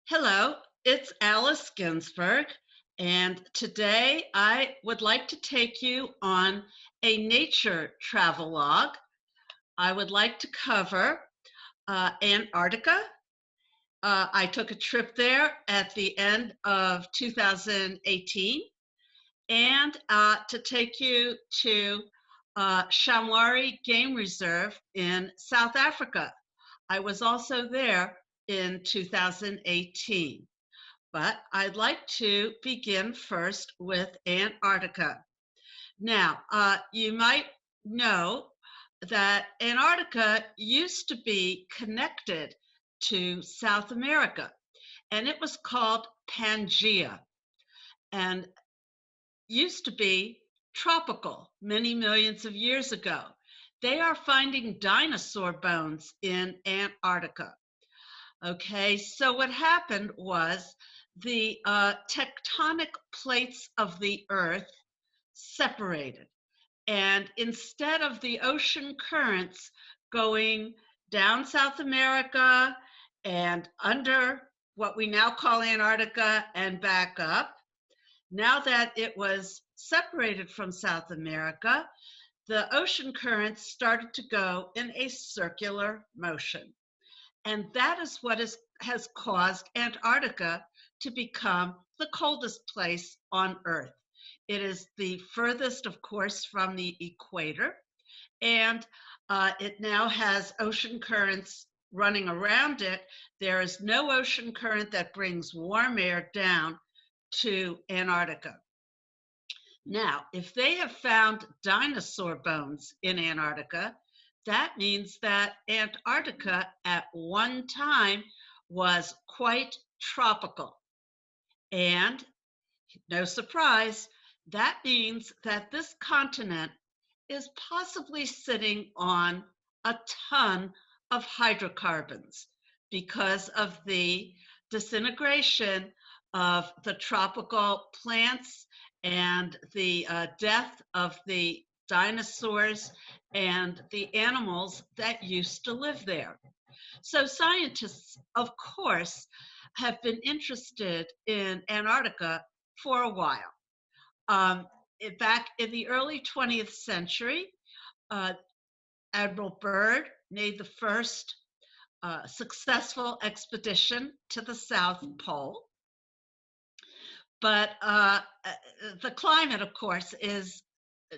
Hello, it's Alice Ginsberg, and today I would like to take you on a nature travelogue. I would like to cover Antarctica. I took a trip there at the end of 2018, and to take you to Shamwari Game Reserve in South Africa. I was also there in 2018. But I'd like to begin first with Antarctica. Now, you might know that Antarctica used to be connected to South America, and it was called Pangaea, and used to be tropical many millions of years ago. They are finding dinosaur bones in Antarctica. Okay, so what happened was the tectonic plates of the Earth separated. And instead of the ocean currents going down South America and under what we now call Antarctica and back up, now that it was separated from South America, the ocean currents started to go in a circular motion. And that is what has caused Antarctica to become the coldest place on Earth. It is the furthest, of course, from the equator, and it now has ocean currents running around it. There is no ocean current that brings warm air down to Antarctica. Now, if they have found dinosaur bones in Antarctica, that means that Antarctica at one time was quite tropical. And no surprise, that means that this continent is possibly sitting on a ton of hydrocarbons because of the disintegration of the tropical plants and the death of the dinosaurs and the animals that used to live there. So scientists, of course, have been interested in Antarctica for a while. Back in the early 20th century, Admiral Byrd made the first successful expedition to the South Pole. But the climate, of course, is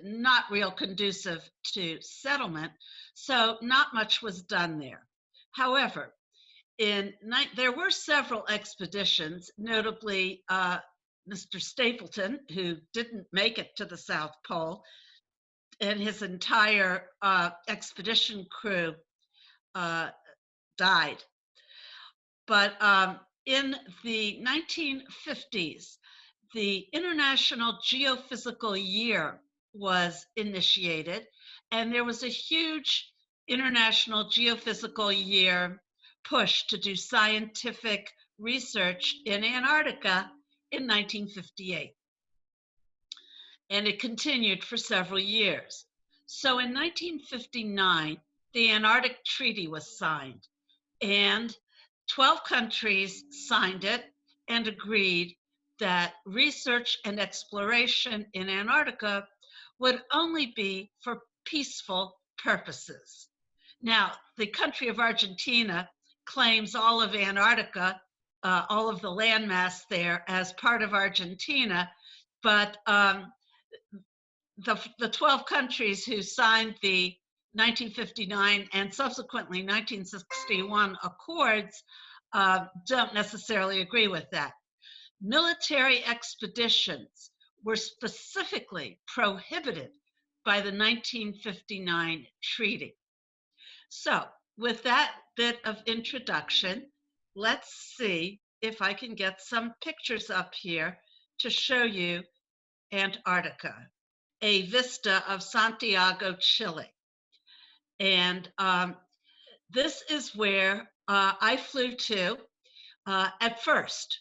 not real conducive to settlement, so not much was done there. However, there were several expeditions, notably Mr. Stapleton, who didn't make it to the South Pole, and his entire expedition crew died. But in the 1950s, the International Geophysical Year was initiated, and there was a huge International Geophysical Year push to do scientific research in Antarctica in 1958. And it continued for several years. So in 1959, the Antarctic Treaty was signed, and 12 countries signed it and agreed that research and exploration in Antarctica would only be for peaceful purposes. Now, the country of Argentina claims all of Antarctica, all of the landmass there as part of Argentina, but the 12 countries who signed the 1959 and subsequently 1961 accords don't necessarily agree with that. Military expeditions were specifically prohibited by the 1959 treaty. So, with that bit of introduction, let's see if I can get some pictures up here to show you Antarctica, a vista of Santiago, Chile. And this is where I flew to at first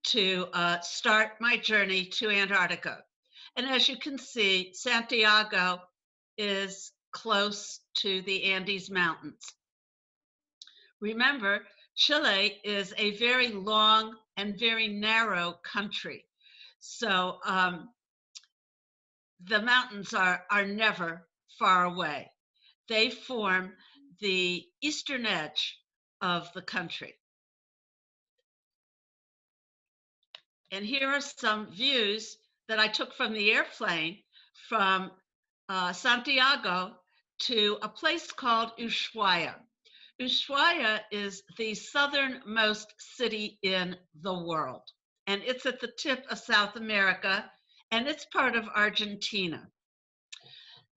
to start my journey to Antarctica. And as you can see, Santiago is close to the Andes Mountains. Remember, Chile is a very long and very narrow country. So the mountains are never far away. They form the eastern edge of the country. And here are some views that I took from the airplane from Santiago to a place called Ushuaia. Ushuaia is the southernmost city in the world, and it's at the tip of South America, and it's part of Argentina.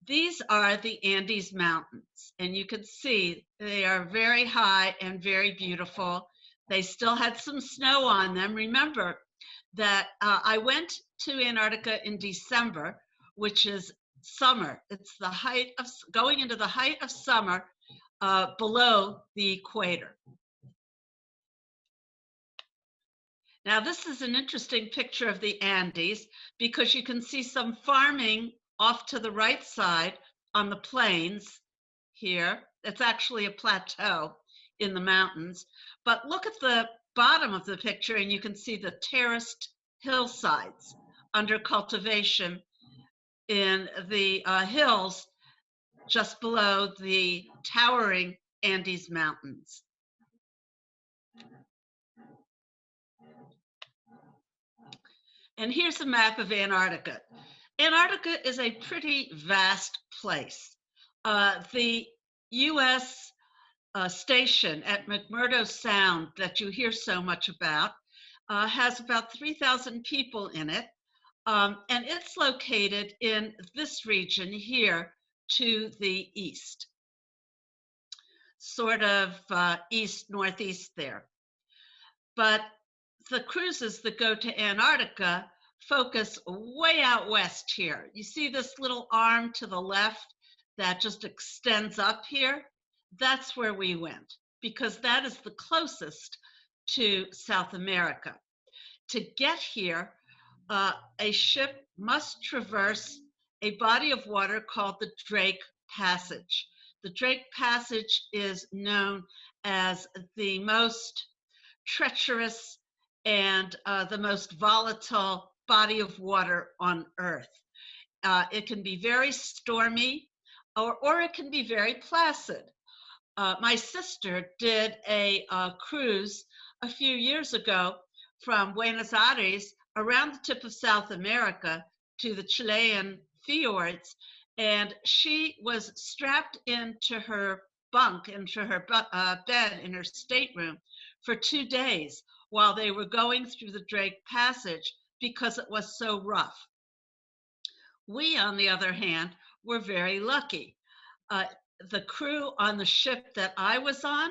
These are the Andes Mountains, and you can see they are very high and very beautiful. They still had some snow on them. Remember that I went to Antarctica in December, which is summer. It's the height of going into the height of summer below the equator. Now, this is an interesting picture of the Andes because you can see some farming off to the right side on the plains here. It's actually a plateau in the mountains. But look at the bottom of the picture and you can see the terraced hillsides under cultivation in the hills just below the towering Andes Mountains. And here's a map of Antarctica. Antarctica is a pretty vast place. The U.S. Station at McMurdo Sound that you hear so much about has about 3,000 people in it. And it's located in this region here to the east, sort of east-northeast there. But the cruises that go to Antarctica focus way out west here. You see this little arm to the left that just extends up here? That's where we went because that is the closest to South America. To get here, a ship must traverse a body of water called the Drake Passage. The Drake Passage is known as the most treacherous and the most volatile body of water on Earth. It can be very stormy or it can be very placid. My sister did a cruise a few years ago from Buenos Aires around the tip of South America to the Chilean fjords, and she was strapped into her bunk, into her bed in her stateroom for 2 days while they were going through the Drake Passage because it was so rough. We, on the other hand, were very lucky. The crew on the ship that I was on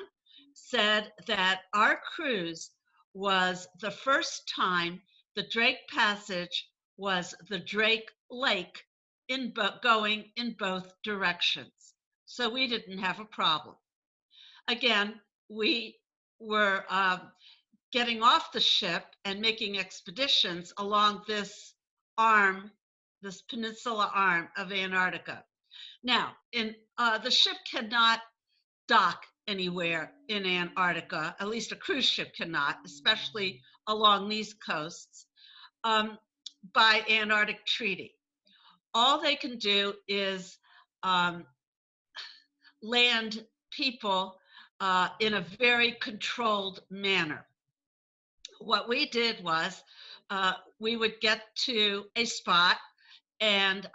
said that our cruise was the first time the Drake Passage was the Drake Lake going in both directions. So we didn't have a problem. Again, we were getting off the ship and making expeditions along this arm, this peninsula arm of Antarctica. Now, the ship cannot dock anywhere in Antarctica, at least a cruise ship cannot, especially along these coasts, by Antarctic Treaty. All they can do is land people in a very controlled manner. What we did was we would get to a spot and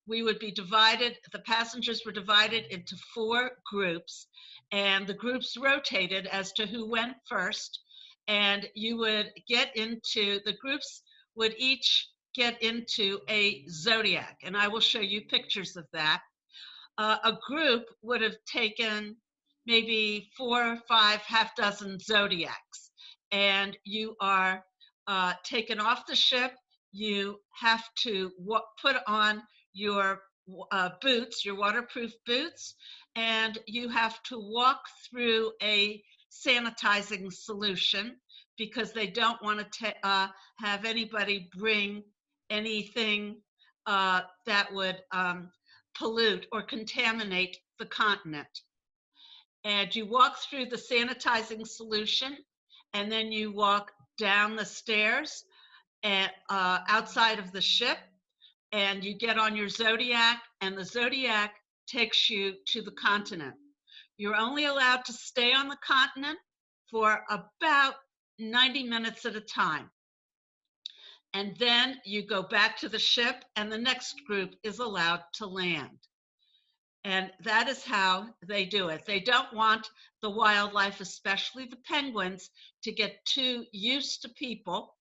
we would be divided, the passengers were divided into 4 groups, and the groups rotated as to who went first, and you would get into, the groups would each get into a zodiac, and I will show you pictures of that. A group would have taken maybe 4 or 5, half dozen zodiacs, and you are taken off the ship. You have to put on your boots, your waterproof boots, and you have to walk through a sanitizing solution because they don't want to have anybody bring anything that would pollute or contaminate the continent. and you walk through the sanitizing solution, and then you walk down the stairs and outside of the ship, and you get on your Zodiac, and the Zodiac takes you to the continent. You're only allowed to stay on the continent for about 90 minutes at a time. And then you go back to the ship, and the next group is allowed to land. And that is how they do it. They don't want the wildlife, especially the penguins, to get too used to people.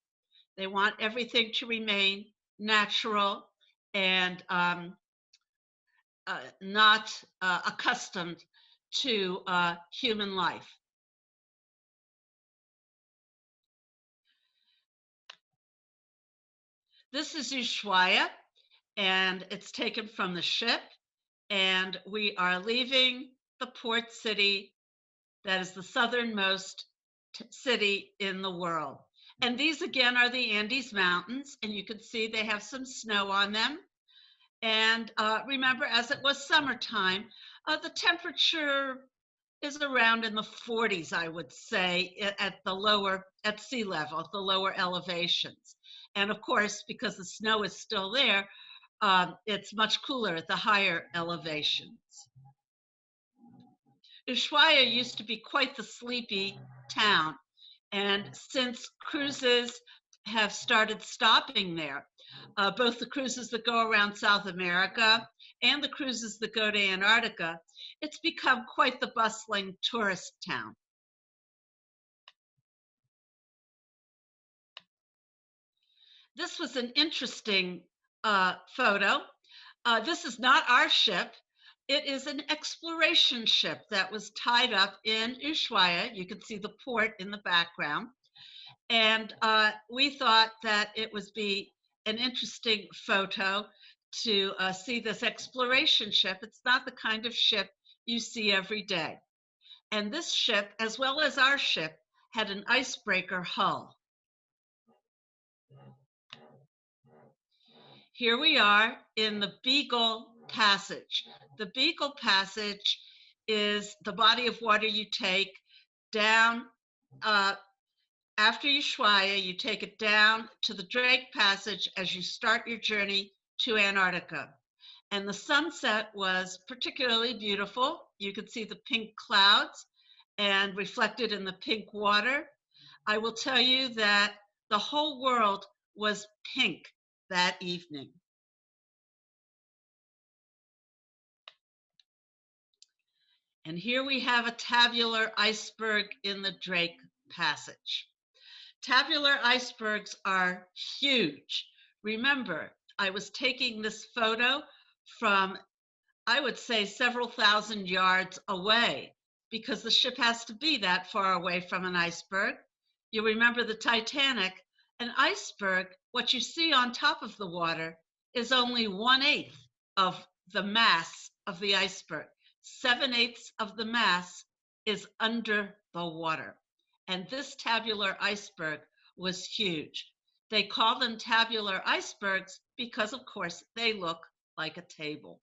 They want everything to remain natural and not accustomed to human life. This is Ushuaia, and it's taken from the ship, and we are leaving the port city that is the southernmost city in the world. And these again are the Andes Mountains, and you can see they have some snow on them. And remember, as it was summertime, the temperature is around in the 40s, I would say, at sea level, at the lower elevations. And of course, because the snow is still there, it's much cooler at the higher elevations. Ushuaia used to be quite the sleepy town, and since cruises have started stopping there, both the cruises that go around South America and the cruises that go to Antarctica, it's become quite the bustling tourist town. This was an interesting photo. This is not our ship. It is an exploration ship that was tied up in Ushuaia. You can see the port in the background. And we thought that it would be an interesting photo to see this exploration ship. It's not the kind of ship you see every day. And this ship, as well as our ship, had an icebreaker hull. Here we are in the Beagle Passage. The Beagle Passage is the body of water you take down after Ushuaia. You take it down to the Drake Passage as you start your journey to Antarctica. And the sunset was particularly beautiful. You could see the pink clouds and reflected in the pink water. I will tell you that the whole world was pink that evening. And here we have a tabular iceberg in the Drake Passage. Tabular icebergs are huge. Remember, I was taking this photo from, I would say, several thousand yards away, because the ship has to be that far away from an iceberg. You remember the Titanic. An iceberg, what you see on top of the water, is only 1/8 of the mass of the iceberg. 7/8 of the mass is under the water. And this tabular iceberg was huge. They call them tabular icebergs because, of course, they look like a table.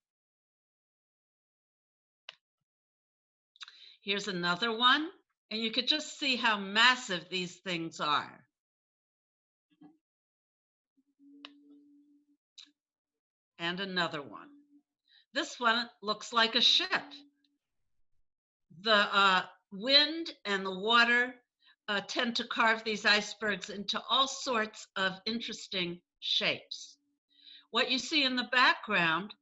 Here's another one, and you could just see how massive these things are. And another one. This one looks like a ship. The wind and the water tend to carve these icebergs into all sorts of interesting shapes. What you see in the background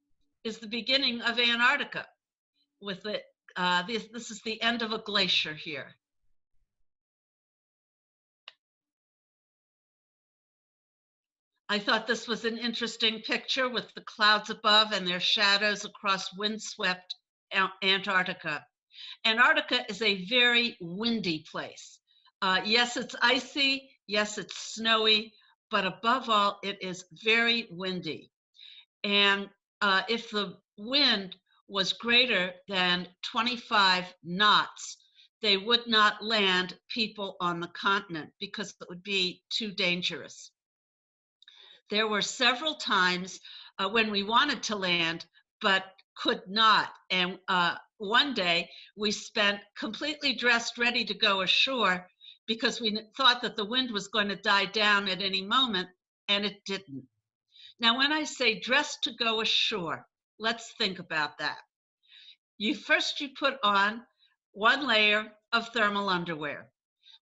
is the beginning of Antarctica. With it, this is the end of a glacier here. I thought this was an interesting picture with the clouds above and their shadows across windswept Antarctica. Antarctica is a very windy place. Yes, it's icy. Yes, it's snowy. But above all, it is very windy. And if the wind was greater than 25 knots, they would not land people on the continent because it would be too dangerous. There were several times when we wanted to land, but could not. And one day we spent completely dressed, ready to go ashore because we thought that the wind was going to die down at any moment, and it didn't. Now, when I say dressed to go ashore, let's think about that. You put on one layer of thermal underwear.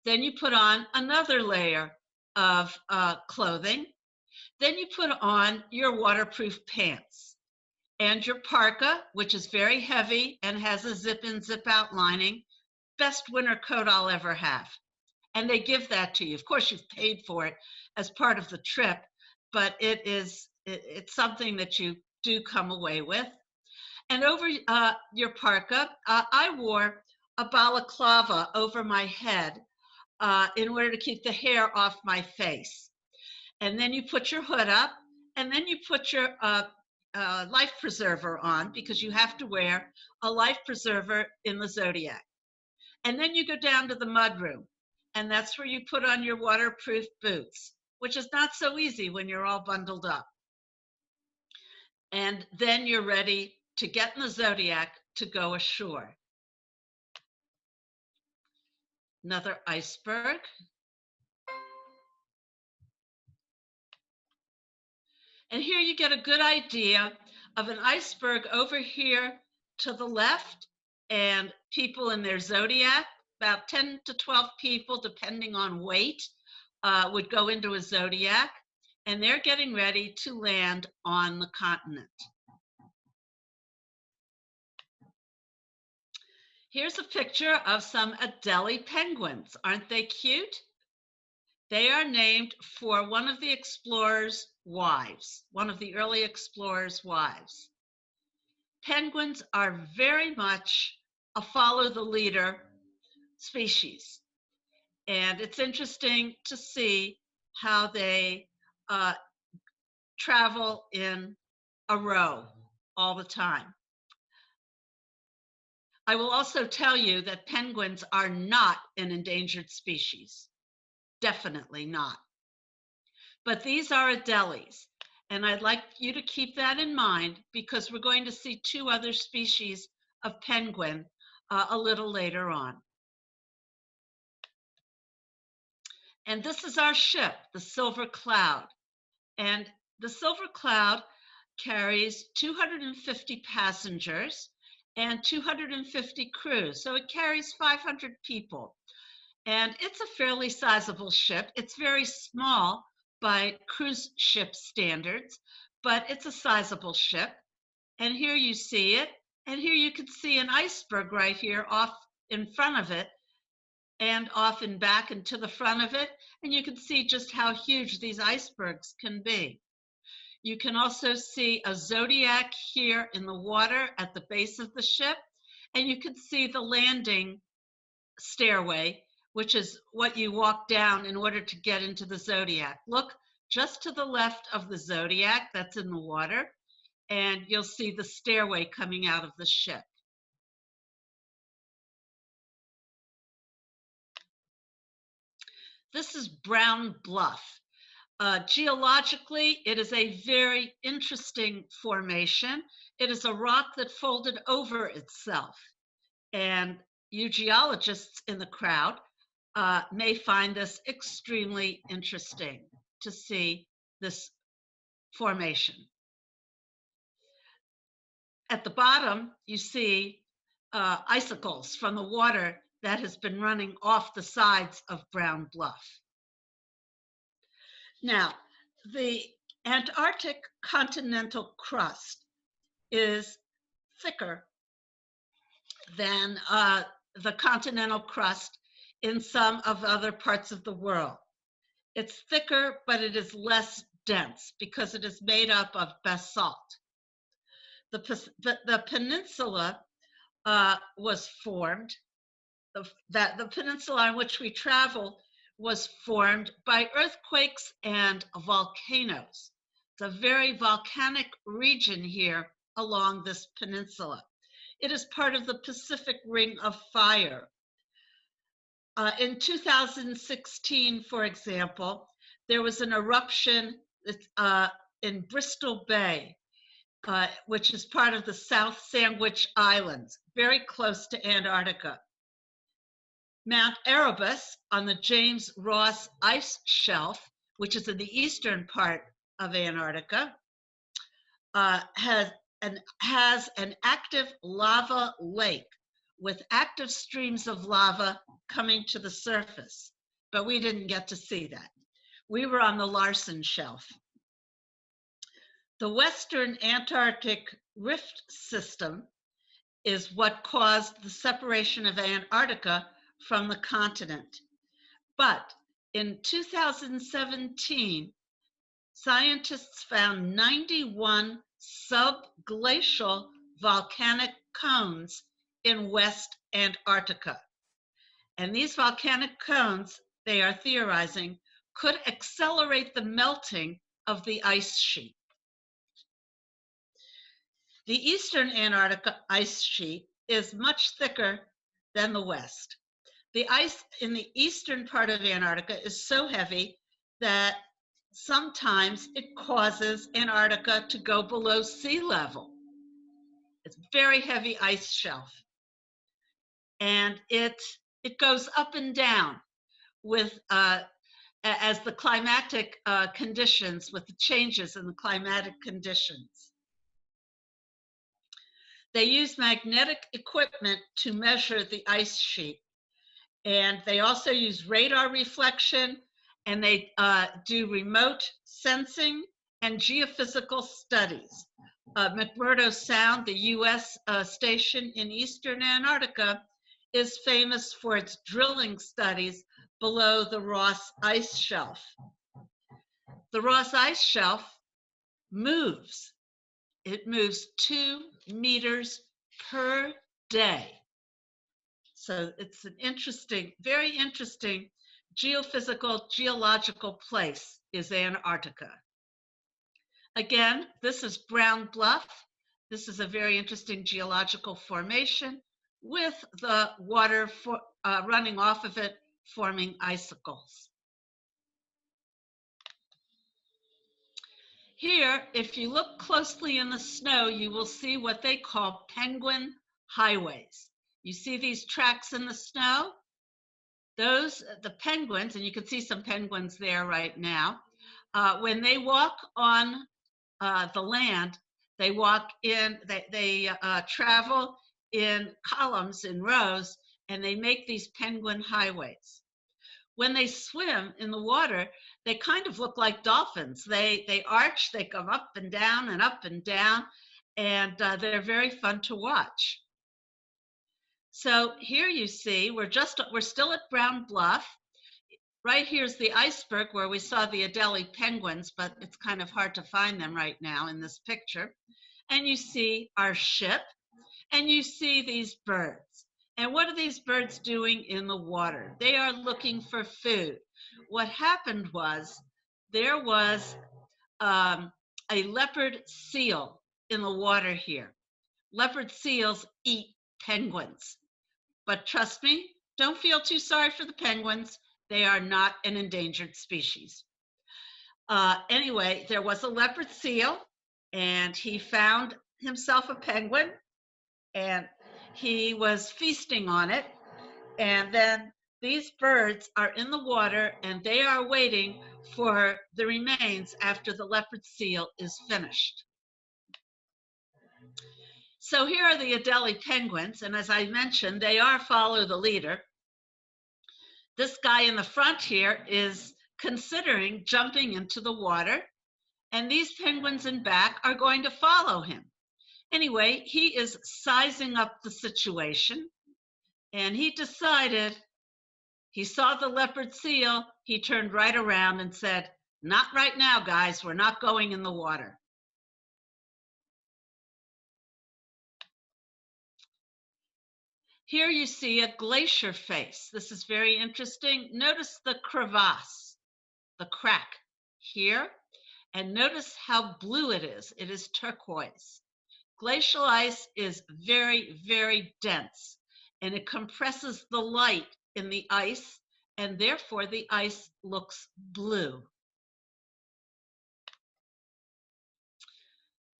Then you put on another layer of clothing. Then you put on your waterproof pants and your parka, which is very heavy and has a zip in, zip out lining. Best winter coat I'll ever have. And they give that to you. Of course, you've paid for it as part of the trip, but it's something that you do come away with. And over your parka, I wore a balaclava over my head in order to keep the hair off my face. And then you put your hood up, and then you put your life preserver on, because you have to wear a life preserver in the Zodiac. And then you go down to the mudroom, and that's where you put on your waterproof boots, which is not so easy when you're all bundled up. And then you're ready to get in the Zodiac to go ashore. Another iceberg. And here you get a good idea of an iceberg over here to the left, and people in their Zodiac, about 10 to 12 people, depending on weight, would go into a Zodiac, and they're getting ready to land on the continent. Here's a picture of some Adelie penguins. Aren't they cute? They are named for one of the explorers' wives, one of the early explorers' wives. Penguins are very much a follow the leader species. And it's interesting to see how they travel in a row all the time. I will also tell you that penguins are not an endangered species. Definitely not. But these are Adelies, and I'd like you to keep that in mind, because we're going to see two other species of penguin a little later on. And this is our ship, the Silver Cloud. And the Silver Cloud carries 250 passengers and 250 crews. So it carries 500 people. And it's a fairly sizable ship. It's very small by cruise ship standards, but it's a sizable ship. And here you see it. And here you can see an iceberg right here off in front of it, and off and back and to the front of it. And you can see just how huge these icebergs can be. You can also see a Zodiac here in the water at the base of the ship, and you can see the landing stairway, which is what you walk down in order to get into the Zodiac. Look just to the left of the Zodiac, that's in the water, and you'll see the stairway coming out of the ship. This is Brown Bluff. Geologically, it is a very interesting formation. It is a rock that folded over itself. And you geologists in the crowd may find this extremely interesting to see this formation. At the bottom, you see icicles from the water that has been running off the sides of Brown Bluff. Now, the Antarctic continental crust is thicker than the continental crust in some of the other parts of the world. It's thicker, but it is less dense because it is made up of basalt. The peninsula was formed, the peninsula on which we travel was formed by earthquakes and volcanoes. It's a very volcanic region here along this peninsula. It is part of the Pacific Ring of Fire. In 2016, for example, there was an eruption in Bristol Bay, which is part of the South Sandwich Islands, very close to Antarctica. Mount Erebus on the James Ross Ice Shelf, which is in the eastern part of Antarctica, has an active lava lake with active streams of lava coming to the surface, but we didn't get to see that. We were on the Larsen Shelf. The Western Antarctic Rift System is what caused the separation of Antarctica from the continent. But in 2017, scientists found 91 subglacial volcanic cones in West Antarctica. And these volcanic cones, they are theorizing, could accelerate the melting of the ice sheet. The eastern Antarctica ice sheet is much thicker than the west. The ice in the eastern part of Antarctica is so heavy that sometimes it causes Antarctica to go below sea level. It's a very heavy ice shelf. And it goes up and down with as the climatic conditions, with the changes in the climatic conditions. They use magnetic equipment to measure the ice sheet. And they also use radar reflection, and they do remote sensing and geophysical studies. McMurdo Sound, the US station in eastern Antarctica, is famous for its drilling studies below the Ross Ice Shelf. The Ross Ice Shelf moves. It moves 2 meters per day. So it's an interesting, very interesting geological place is Antarctica. Again, this is Brown Bluff. This is a very interesting geological formation with the water running off of it, forming icicles. Here, if you look closely in the snow, you will see what they call penguin highways. You see these tracks in the snow? Those, the penguins, and you can see some penguins there right now, when they walk on the land, they walk in, they travel in columns, in rows, and they make these penguin highways. When they swim in the water, they kind of look like dolphins. They arch, they come up and down and up and down, and they're very fun to watch. So here you see, we're still at Brown Bluff. Right here's the iceberg where we saw the Adelie penguins, but it's kind of hard to find them right now in this picture. And you see our ship, and you see these birds. And what are these birds doing in the water? They are looking for food. What happened was there was a leopard seal in the water here. Leopard seals eat penguins. But trust me, don't feel too sorry for the penguins. They are not an endangered species. Anyway, there was a leopard seal, and he found himself a penguin, and he was feasting on it. And then these birds are in the water, and they are waiting for the remains after the leopard seal is finished. So here are the Adelie penguins, and as I mentioned, they are follow the leader. This guy in the front here is considering jumping into the water, and these penguins in back are going to follow him. Anyway, he is sizing up the situation, and he decided, he saw the leopard seal, he turned right around and said, "Not right now, guys, we're not going in the water." Here you see a glacier face. This is very interesting. Notice the crevasse, the crack here, and notice how blue it is. It is turquoise. Glacial ice is very, very dense, and it compresses the light in the ice, and therefore the ice looks blue.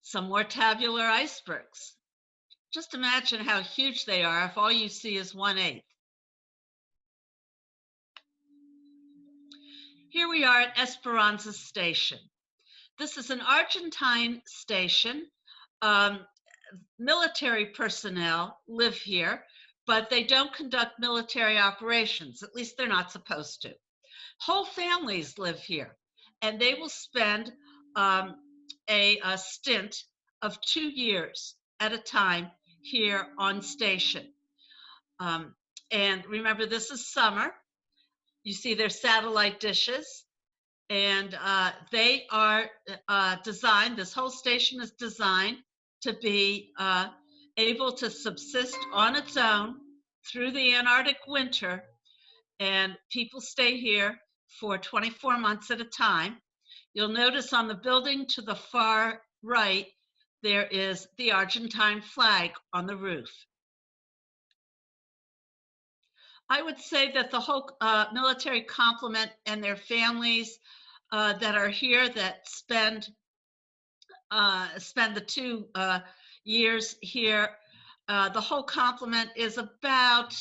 Some more tabular icebergs. Just imagine how huge they are if all you see is 1/8. Here we are at Esperanza Station. This is an Argentine station. Military personnel live here, but they don't conduct military operations. At least they're not supposed to. Whole families live here, and they will spend a stint of 2 years at a time here on station. And remember, this is summer. You see their satellite dishes, and they are designed, this whole station is designed to be able to subsist on its own through the Antarctic winter, and people stay here for 24 months at a time. You'll notice on the building to the far right, there is the Argentine flag on the roof. I would say that the whole military complement and their families that are here that spend the 2 years here, the whole complement is about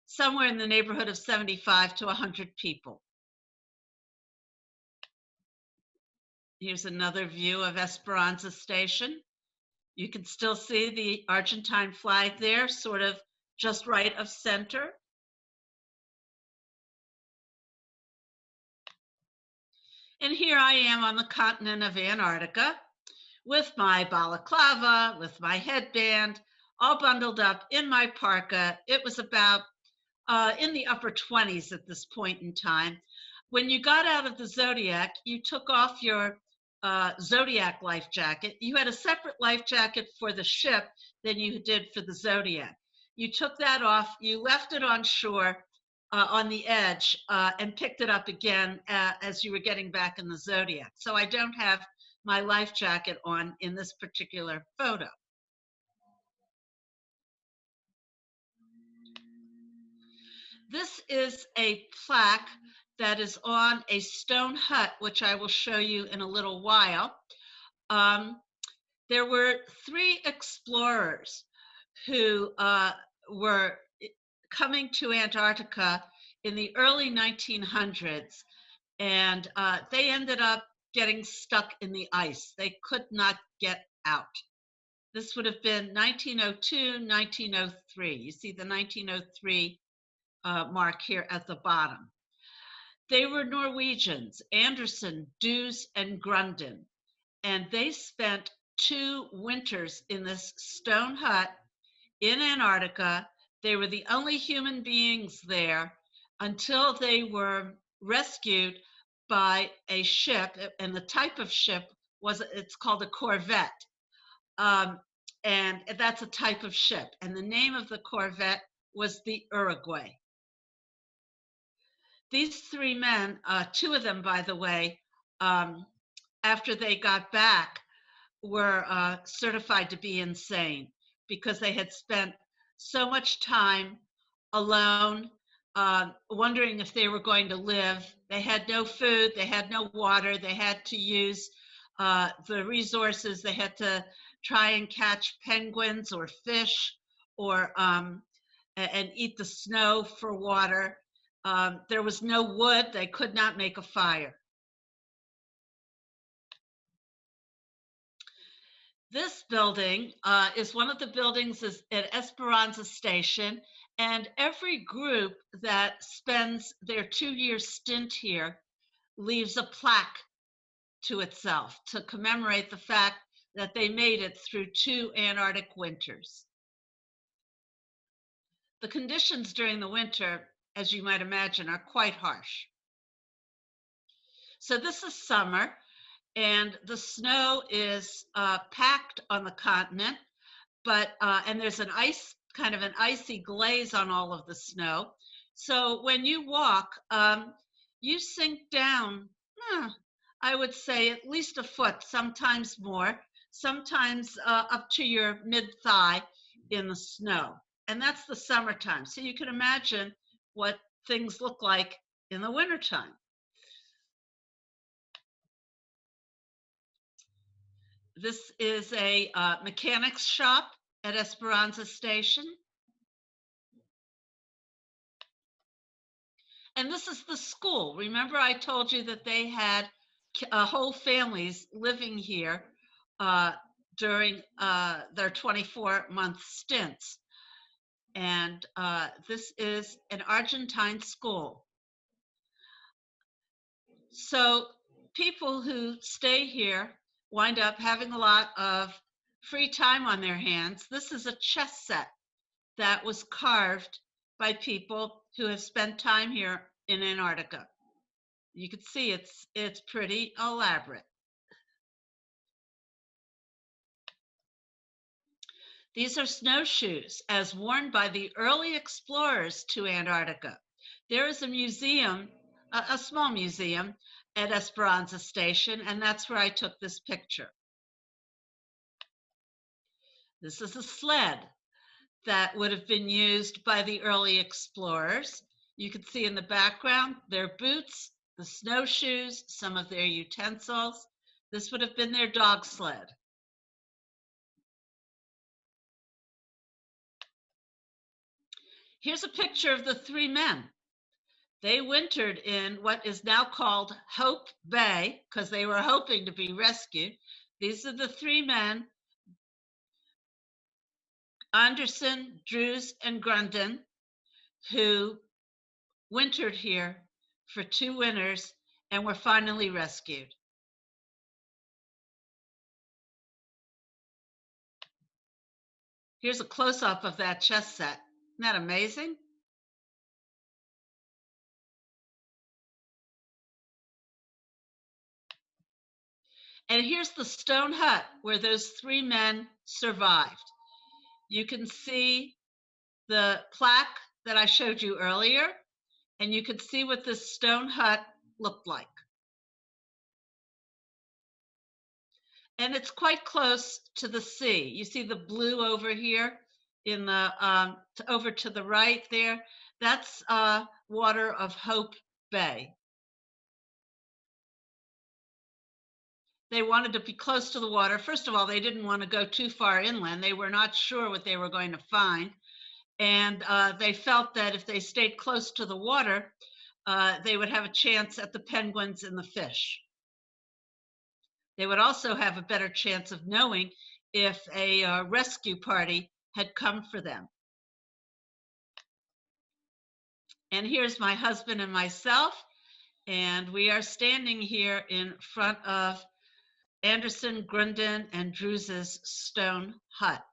somewhere in the neighborhood of 75 to 100 people. Here's another view of Esperanza Station. You can still see the Argentine flag there, sort of just right of center. And here I am on the continent of Antarctica with my balaclava, with my headband, all bundled up in my parka. It was about in the upper 20s at this point in time. When you got out of the Zodiac, you took off your Zodiac life jacket. You had a separate life jacket for the ship than you did for the Zodiac. You took that off, you left it on shore on the edge and picked it up again as you were getting back in the Zodiac. So I don't have my life jacket on in this particular photo. This is a plaque that is on a stone hut, which I will show you in a little while. There were 3 explorers who were coming to Antarctica in the early 1900s, and they ended up getting stuck in the ice. They could not get out. This would have been 1902, 1903. You see the 1903 mark here at the bottom. They were Norwegians, Andersen, Dews, and Grendon, and they spent 2 winters in this stone hut in Antarctica. They were the only human beings there until they were rescued by a ship, and the type of ship it's called a corvette, and that's a type of ship, and the name of the corvette was the Uruguay. These 3 men, 2 of them, by the way, after they got back, were certified to be insane because they had spent so much time alone, wondering if they were going to live. They had no food, they had no water, they had to use the resources. They had to try and catch penguins or fish, or and eat the snow for water. There was no wood, they could not make a fire. This building is one of the buildings at Esperanza Station, and every group that spends their 2-year stint here leaves a plaque to itself to commemorate the fact that they made it through 2 Antarctic winters. The conditions during the winter, as you might imagine, are quite harsh. So this is summer, and the snow is packed on the continent, but and there's an icy glaze on all of the snow. So when you walk, you sink down, I would say at least a foot, sometimes more, sometimes up to your mid-thigh in the snow. And that's the summertime. So you can imagine what things look like in the wintertime. This is a mechanics shop at Esperanza Station. And this is the school. Remember I told you that they had whole families living here during their 24-month stints. And this is an Argentine school. So people who stay here wind up having a lot of free time on their hands. This is a chess set that was carved by people who have spent time here in Antarctica. You can see it's pretty elaborate. These are snowshoes as worn by the early explorers to Antarctica. There is a museum, a small museum at Esperanza Station, and that's where I took this picture. This is a sled that would have been used by the early explorers. You can see in the background their boots, the snowshoes, some of their utensils. This would have been their dog sled. Here's a picture of the three men. They wintered in what is now called Hope Bay because they were hoping to be rescued. These are the three men, Anderson, Drews, and Grendon, who wintered here for 2 winters and were finally rescued. Here's a close-up of that chess set. Isn't that amazing? And here's the stone hut where those 3 men survived. You can see the plaque that I showed you earlier, and you can see what this stone hut looked like. And it's quite close to the sea. You see the blue over here in the over to the right there. That's water of Hope Bay. They wanted to be close to the water. First of all, they didn't want to go too far inland. They were not sure what they were going to find. And they felt that if they stayed close to the water, they would have a chance at the penguins and the fish. They would also have a better chance of knowing if a rescue party had come for them. And here's my husband and myself, and we are standing here in front of Anderson, Grendon, and Drews's stone hut.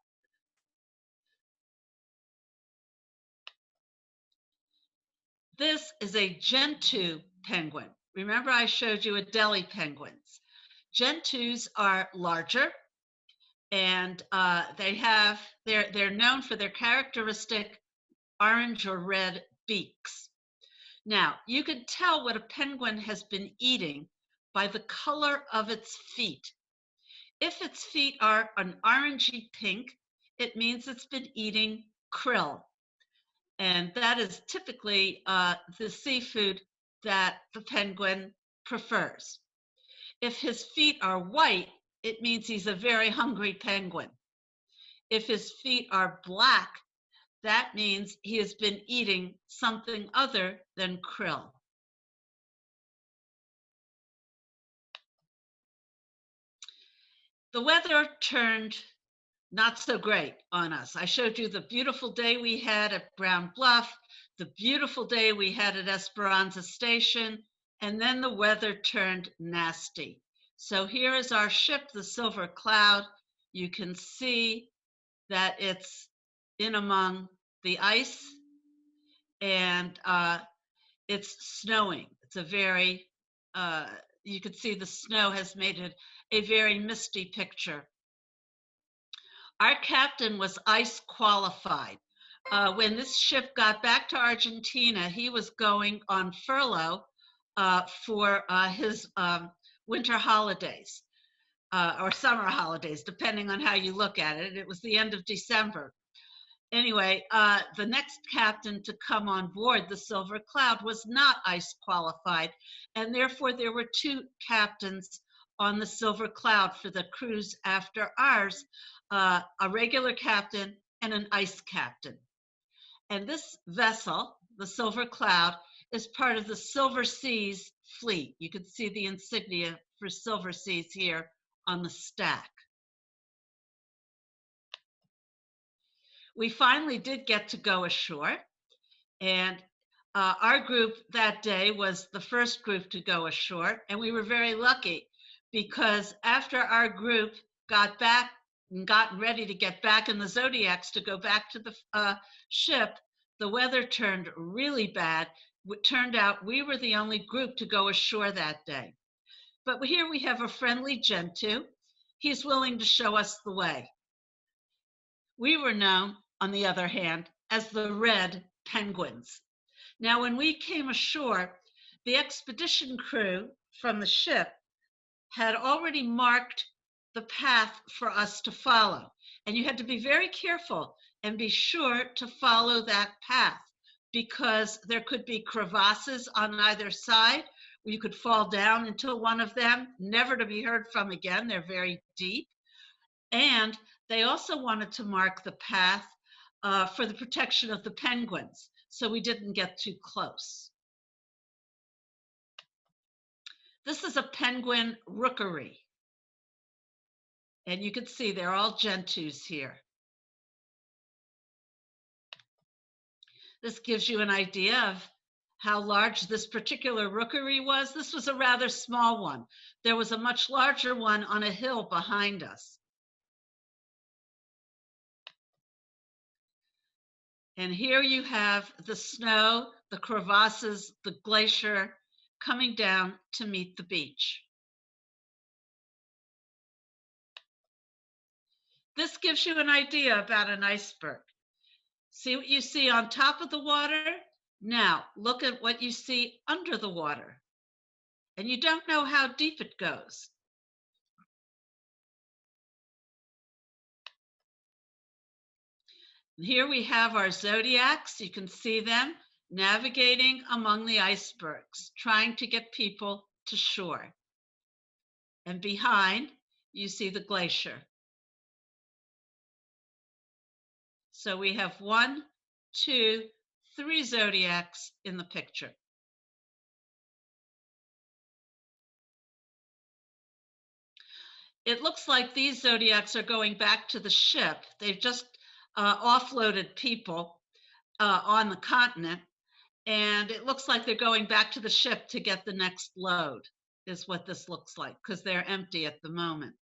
This is a Gentoo penguin. Remember I showed you Adelie penguins. Gentoos are larger, and they're known for their characteristic orange or red beaks. Now, you can tell what a penguin has been eating by the color of its feet. If its feet are an orangey pink, it means it's been eating krill. And that is typically the seafood that the penguin prefers. If his feet are white, it means he's a very hungry penguin. If his feet are black, that means he has been eating something other than krill. The weather turned not so great on us. I showed you the beautiful day we had at Brown Bluff, the beautiful day we had at Esperanza Station, and then the weather turned nasty. So here is our ship, the Silver Cloud. You can see that it's in among the ice, and it's snowing. It's a very, you can see the snow has made it a very misty picture. Our captain was ice qualified. When this ship got back to Argentina, he was going on furlough for his winter holidays or summer holidays, depending on how you look at it. It was the end of December. Anyway, the next captain to come on board the Silver Cloud was not ice qualified, and therefore there were 2 captains on the Silver Cloud for the cruise after ours, a regular captain and an ice captain. And this vessel, the Silver Cloud, is part of the Silver Seas fleet. You can see the insignia for Silver Seas here on the stack. We finally did get to go ashore, and our group that day was the first group to go ashore, and we were very lucky because after our group got back and got ready to get back in the Zodiacs to go back to the ship, the weather turned really bad. It turned out we were the only group to go ashore that day. But here we have a friendly Gentoo. He's willing to show us the way. We were known, on the other hand, as the Red Penguins. Now, when we came ashore, the expedition crew from the ship had already marked the path for us to follow. And you had to be very careful and be sure to follow that path because there could be crevasses on either side. You could fall down into one of them, never to be heard from again. They're very deep. And they also wanted to mark the path for the protection of the penguins, so we didn't get too close. This is a penguin rookery. And you can see they're all Gentoos here. This gives you an idea of how large this particular rookery was. This was a rather small one. There was a much larger one on a hill behind us. And here you have the snow, the crevasses, the glacier coming down to meet the beach. This gives you an idea about an iceberg. See what you see on top of the water? Now, look at what you see under the water. And you don't know how deep it goes. And here we have our Zodiacs. You can see them navigating among the icebergs, trying to get people to shore. And behind, you see the glacier. So we have 1, 2, 3 Zodiacs in the picture. It looks like these Zodiacs are going back to the ship. They've just offloaded people on the continent, and it looks like they're going back to the ship to get the next load, is what this looks like, because they're empty at the moment.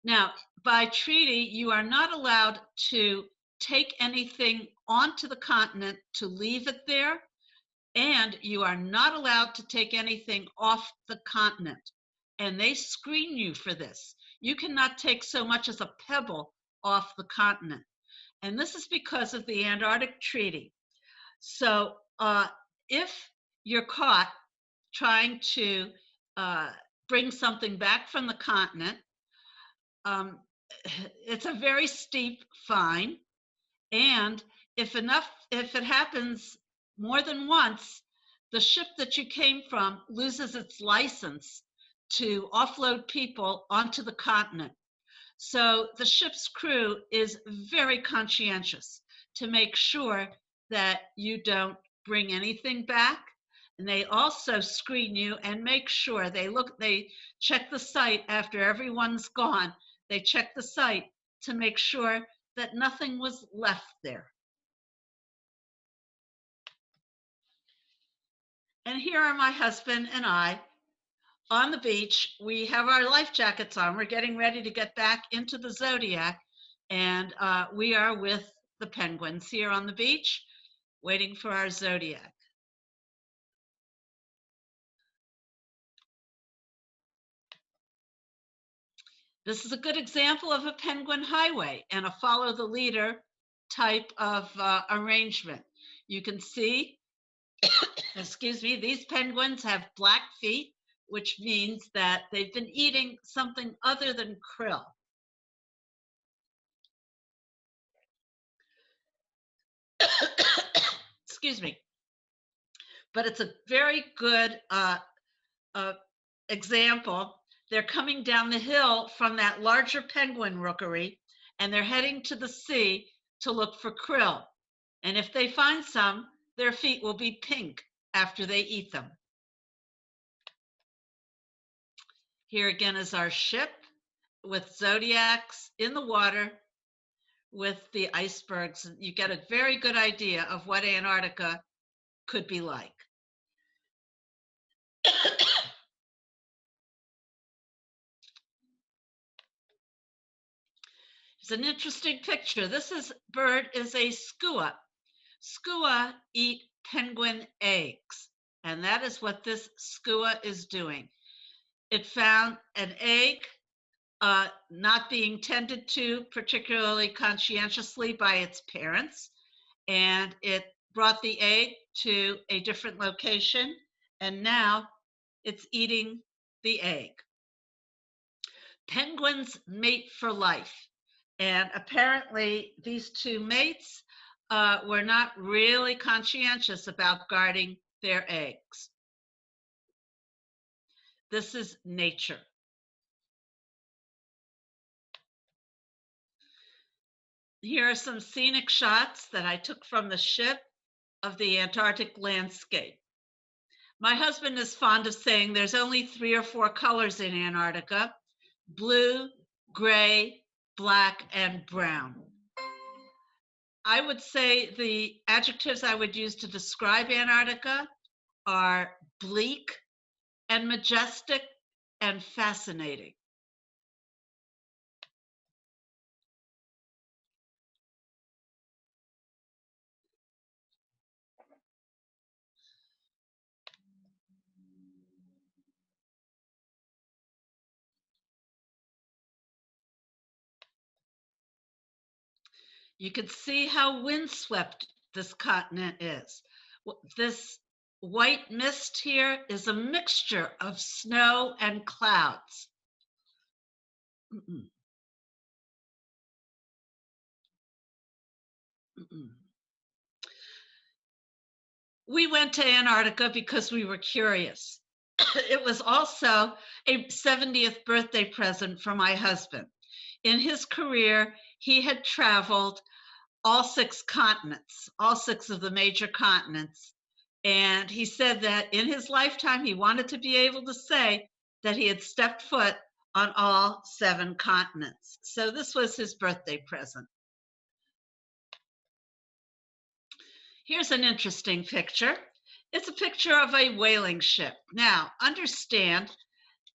Now, by treaty, you are not allowed to take anything onto the continent to leave it there, and you are not allowed to take anything off the continent. And they screen you for this. You cannot take so much as a pebble off the continent. And this is because of the Antarctic Treaty. So if you're caught trying to bring something back from the continent, it's a very steep fine. And if it happens more than once, the ship that you came from loses its license to offload people onto the continent. So the ship's crew is very conscientious to make sure that you don't bring anything back. And they also screen you and make sure they check the site after everyone's gone. They check the site to make sure that nothing was left there. And here are my husband and I on the beach. We have our life jackets on. We're getting ready to get back into the Zodiac, and we are with the penguins here on the beach, waiting for our Zodiac. This is a good example of a penguin highway and a follow the leader type of arrangement. You can see, excuse me, these penguins have black feet, which means that they've been eating something other than krill. Excuse me. But it's a very good example They're coming down the hill from that larger penguin rookery, and they're heading to the sea to look for krill. And if they find some, their feet will be pink after they eat them. Here again is our ship with zodiacs in the water with the icebergs. You get a very good idea of what Antarctica could be like. It's an interesting picture. This bird is a skua. Skua eat penguin eggs, and that is what this skua is doing. It found an egg not being tended to particularly conscientiously by its parents, and it brought the egg to a different location, and now it's eating the egg. Penguins mate for life, and apparently these two mates were not really conscientious about guarding their eggs. This is nature. Here are some scenic shots that I took from the ship of the Antarctic landscape. My husband is fond of saying there's only 3 or 4 colors in Antarctica: blue, gray, black, and brown. I would say the adjectives I would use to describe Antarctica are bleak and majestic and fascinating. You can see how windswept this continent is. This white mist here is a mixture of snow and clouds. We went to Antarctica because we were curious. It was also a 70th birthday present for my husband. In his career, he had traveled all 6 continents, all 6 of the major continents. And he said that in his lifetime, he wanted to be able to say that he had stepped foot on all 7 continents. So this was his birthday present. Here's an interesting picture. It's a picture of a whaling ship. Now, understand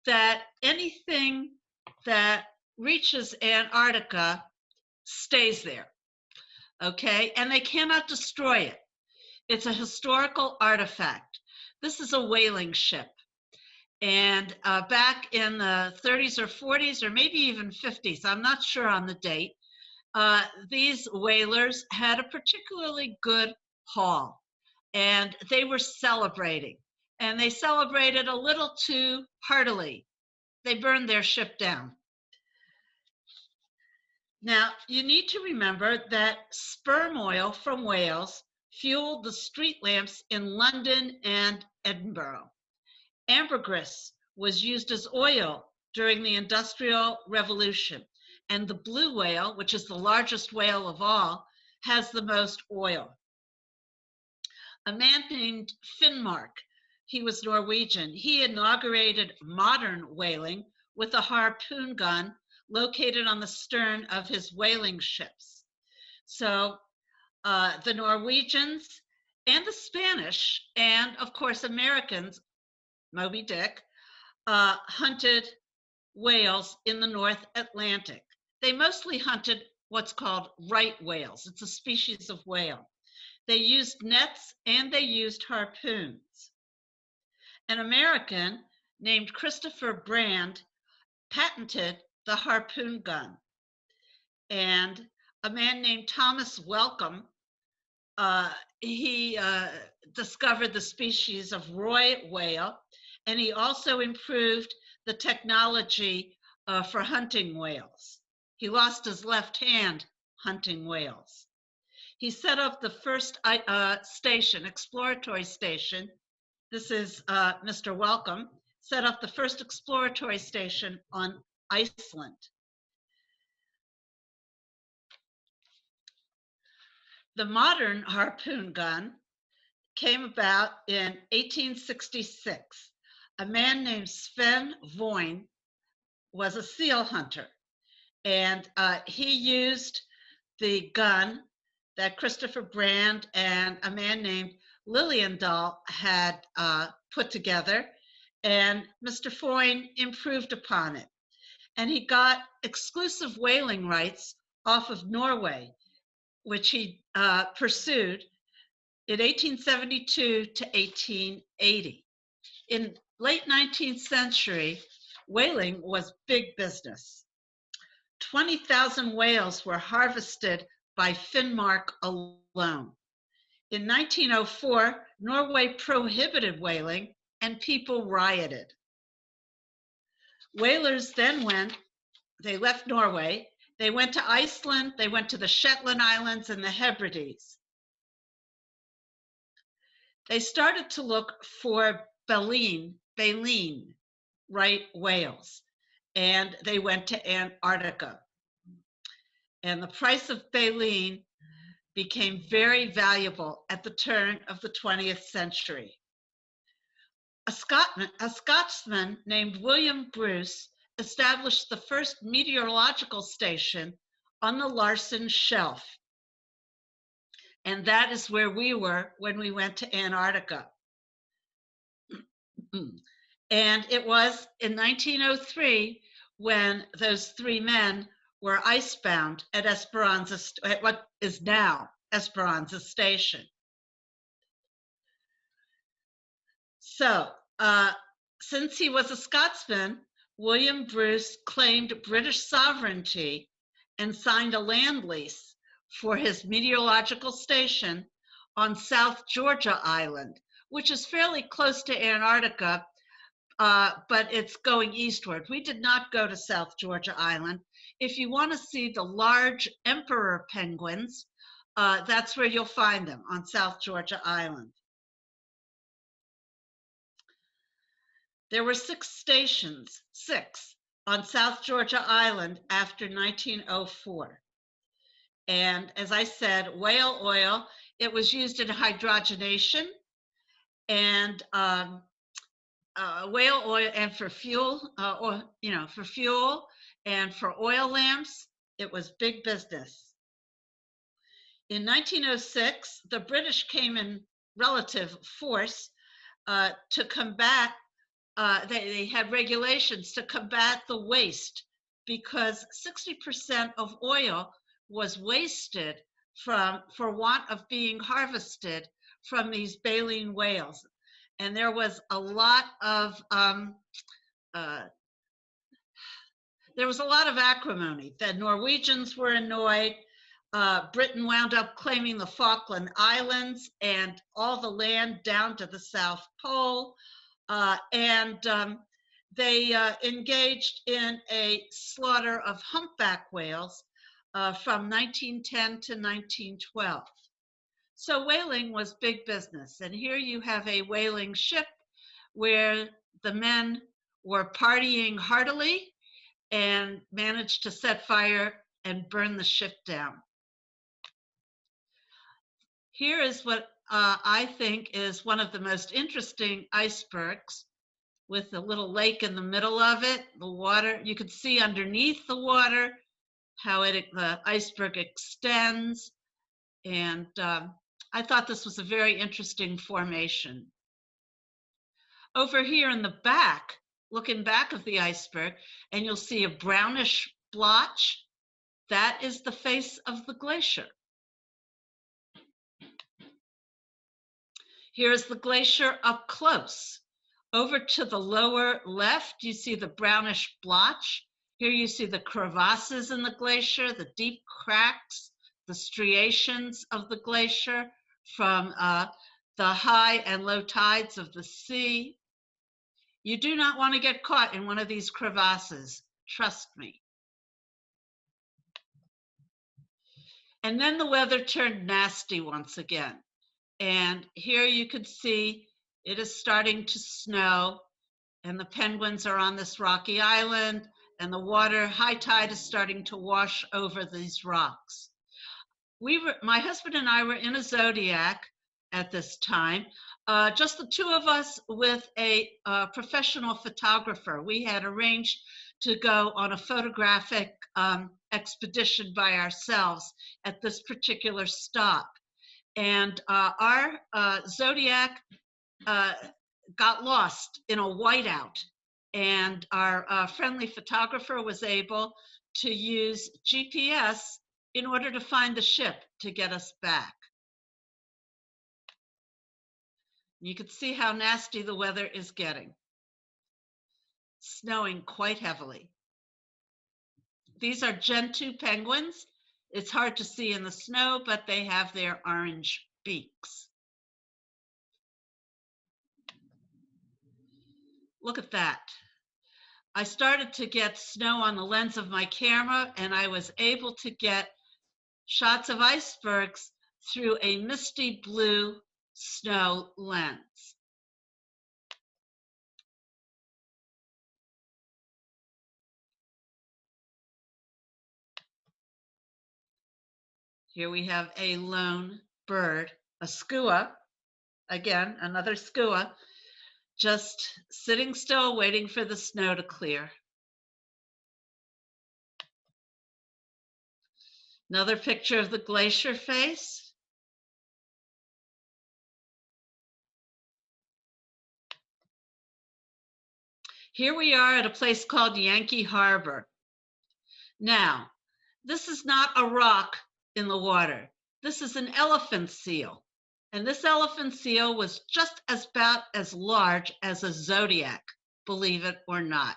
that anything that reaches Antarctica stays there, okay? And they cannot destroy it. It's a historical artifact. This is a whaling ship. And back in the 30s or 40s, or maybe even 50s, I'm not sure on the date, these whalers had a particularly good haul, and they were celebrating. And they celebrated a little too heartily. They burned their ship down. Now, you need to remember that sperm oil from whales fueled the street lamps in London and Edinburgh. Ambergris was used as oil during the Industrial Revolution, and the blue whale, which is the largest whale of all, has the most oil. A man named Finnmark, he was Norwegian, he inaugurated modern whaling with a harpoon gun located on the stern of his whaling ships. So the Norwegians and the Spanish, and of course Americans, Moby Dick, hunted whales in the North Atlantic. They mostly hunted what's called right whales. It's a species of whale. They used nets and they used harpoons. An American named Christopher Brand patented the harpoon gun. And a man named Thomas Welcome, he discovered the species of Roy whale, and he also improved the technology for hunting whales. He lost his left hand hunting whales. He set up the first station, exploratory station. This is Mr. Welcome set up the first exploratory station on Iceland. The modern harpoon gun came about in 1866. A man named Sven Voyn was a seal hunter, and he used the gun that Christopher Brand and a man named Liliendahl had put together, and Mr. Voyn improved upon it. And he got exclusive whaling rights off of Norway, which he pursued in 1872 to 1880. In late 19th century, whaling was big business. 20,000 whales were harvested by Finnmark alone. In 1904, Norway prohibited whaling and people rioted. Whalers then left Norway, they went to Iceland, they went to the Shetland Islands and the Hebrides. They started to look for baleen right whales, and they went to Antarctica. And the price of baleen became very valuable at the turn of the 20th century. A Scotsman named William Bruce established the first meteorological station on the Larsen Shelf. And that is where we were when we went to Antarctica. And it was in 1903 when those three men were icebound at what is now Esperanza Station. So, since he was a Scotsman, William Bruce claimed British sovereignty and signed a land lease for his meteorological station on South Georgia Island, which is fairly close to Antarctica, but it's going eastward. We did not go to South Georgia Island. If you want to see the large emperor penguins, that's where you'll find them, on South Georgia Island. There were six stations on South Georgia Island after 1904. And as I said, whale oil, it was used in hydrogenation and whale oil, and for fuel, for fuel and for oil lamps, it was big business. In 1906, the British came in relative force to combat. They had regulations to combat the waste, because 60% of oil was wasted for want of being harvested from these baleen whales. And there was a lot of acrimony. The Norwegians were annoyed. Britain wound up claiming the Falkland Islands and all the land down to the South Pole. They engaged in a slaughter of humpback whales from 1910 to 1912. So whaling was big business. And here you have a whaling ship where the men were partying heartily and managed to set fire and burn the ship down. Here is what I think is one of the most interesting icebergs, with a little lake in the middle of it. The water, you could see underneath the water how the iceberg extends. And I thought this was a very interesting formation. Over here in the back, looking back of the iceberg, and you'll see a brownish blotch. That is the face of the glacier. Here's the glacier up close. Over to the lower left, you see the brownish blotch. Here you see the crevasses in the glacier, the deep cracks, the striations of the glacier from the high and low tides of the sea. You do not want to get caught in one of these crevasses, trust me. And then the weather turned nasty once again. And here you could see it is starting to snow. and the penguins are on this rocky island, and the water, high tide is starting to wash over these rocks. My husband and I were in a Zodiac at this time, just the two of us with a professional photographer. We had arranged to go on a photographic expedition by ourselves at this particular stop. And our Zodiac got lost in a whiteout, and our friendly photographer was able to use GPS in order to find the ship to get us back. You can see how nasty the weather is getting. Snowing quite heavily. These are Gentoo penguins. It's hard to see in the snow, but they have their orange beaks. Look at that. I started to get snow on the lens of my camera, and I was able to get shots of icebergs through a misty blue snow lens. Here we have a lone bird, a skua, again, another skua, just sitting still waiting for the snow to clear. Another picture of the Glacier Face. Here we are at a place called Yankee Harbor. Now, this is not a rock in the water. This is an elephant seal. And this elephant seal was just about as large as a Zodiac, believe it or not.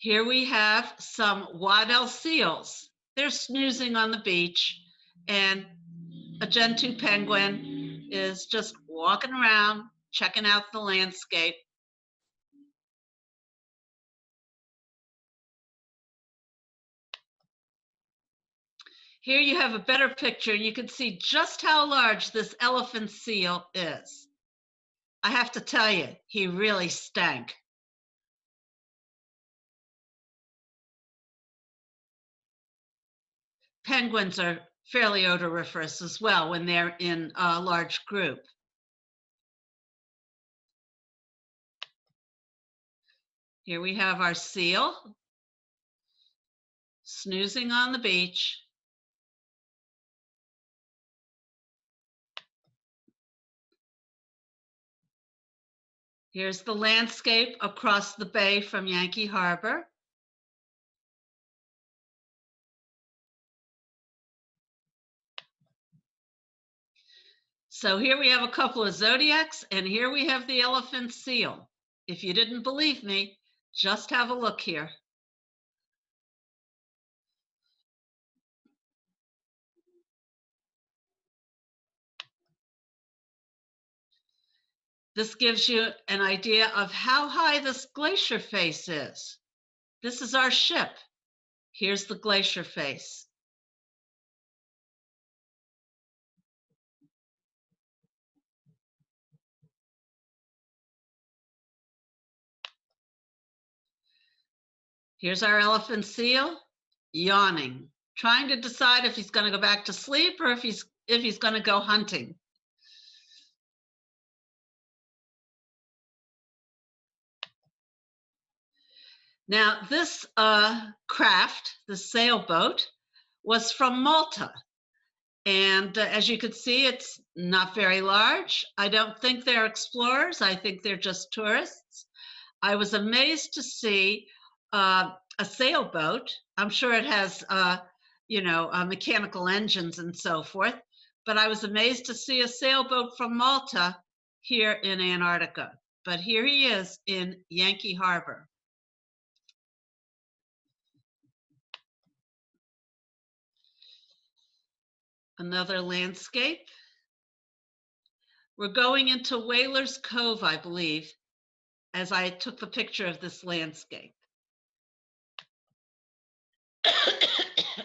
Here we have some Waddell seals. They're snoozing on the beach, and a Gentoo penguin is just walking around, checking out the landscape. Here you have a better picture. You can see just how large this elephant seal is. I have to tell you, he really stank. Penguins are fairly odoriferous as well when they're in a large group. Here we have our seal snoozing on the beach. Here's the landscape across the bay from Yankee Harbor. So here we have a couple of Zodiacs, and here we have the elephant seal. If you didn't believe me, just have a look here. This gives you an idea of how high this Glacier Face is. This is our ship. Here's the Glacier Face. Here's our elephant seal, yawning, trying to decide if he's going to go back to sleep or if he's going to go hunting. Now, this craft, the sailboat, was from Malta. And as you can see, it's not very large. I don't think they're explorers. I think they're just tourists. I was amazed to see a sailboat. I'm sure it has, mechanical engines and so forth. But I was amazed to see a sailboat from Malta here in Antarctica. But here he is in Yankee Harbor. Another landscape. We're going into Whalers Cove, I believe, as I took the picture of this landscape.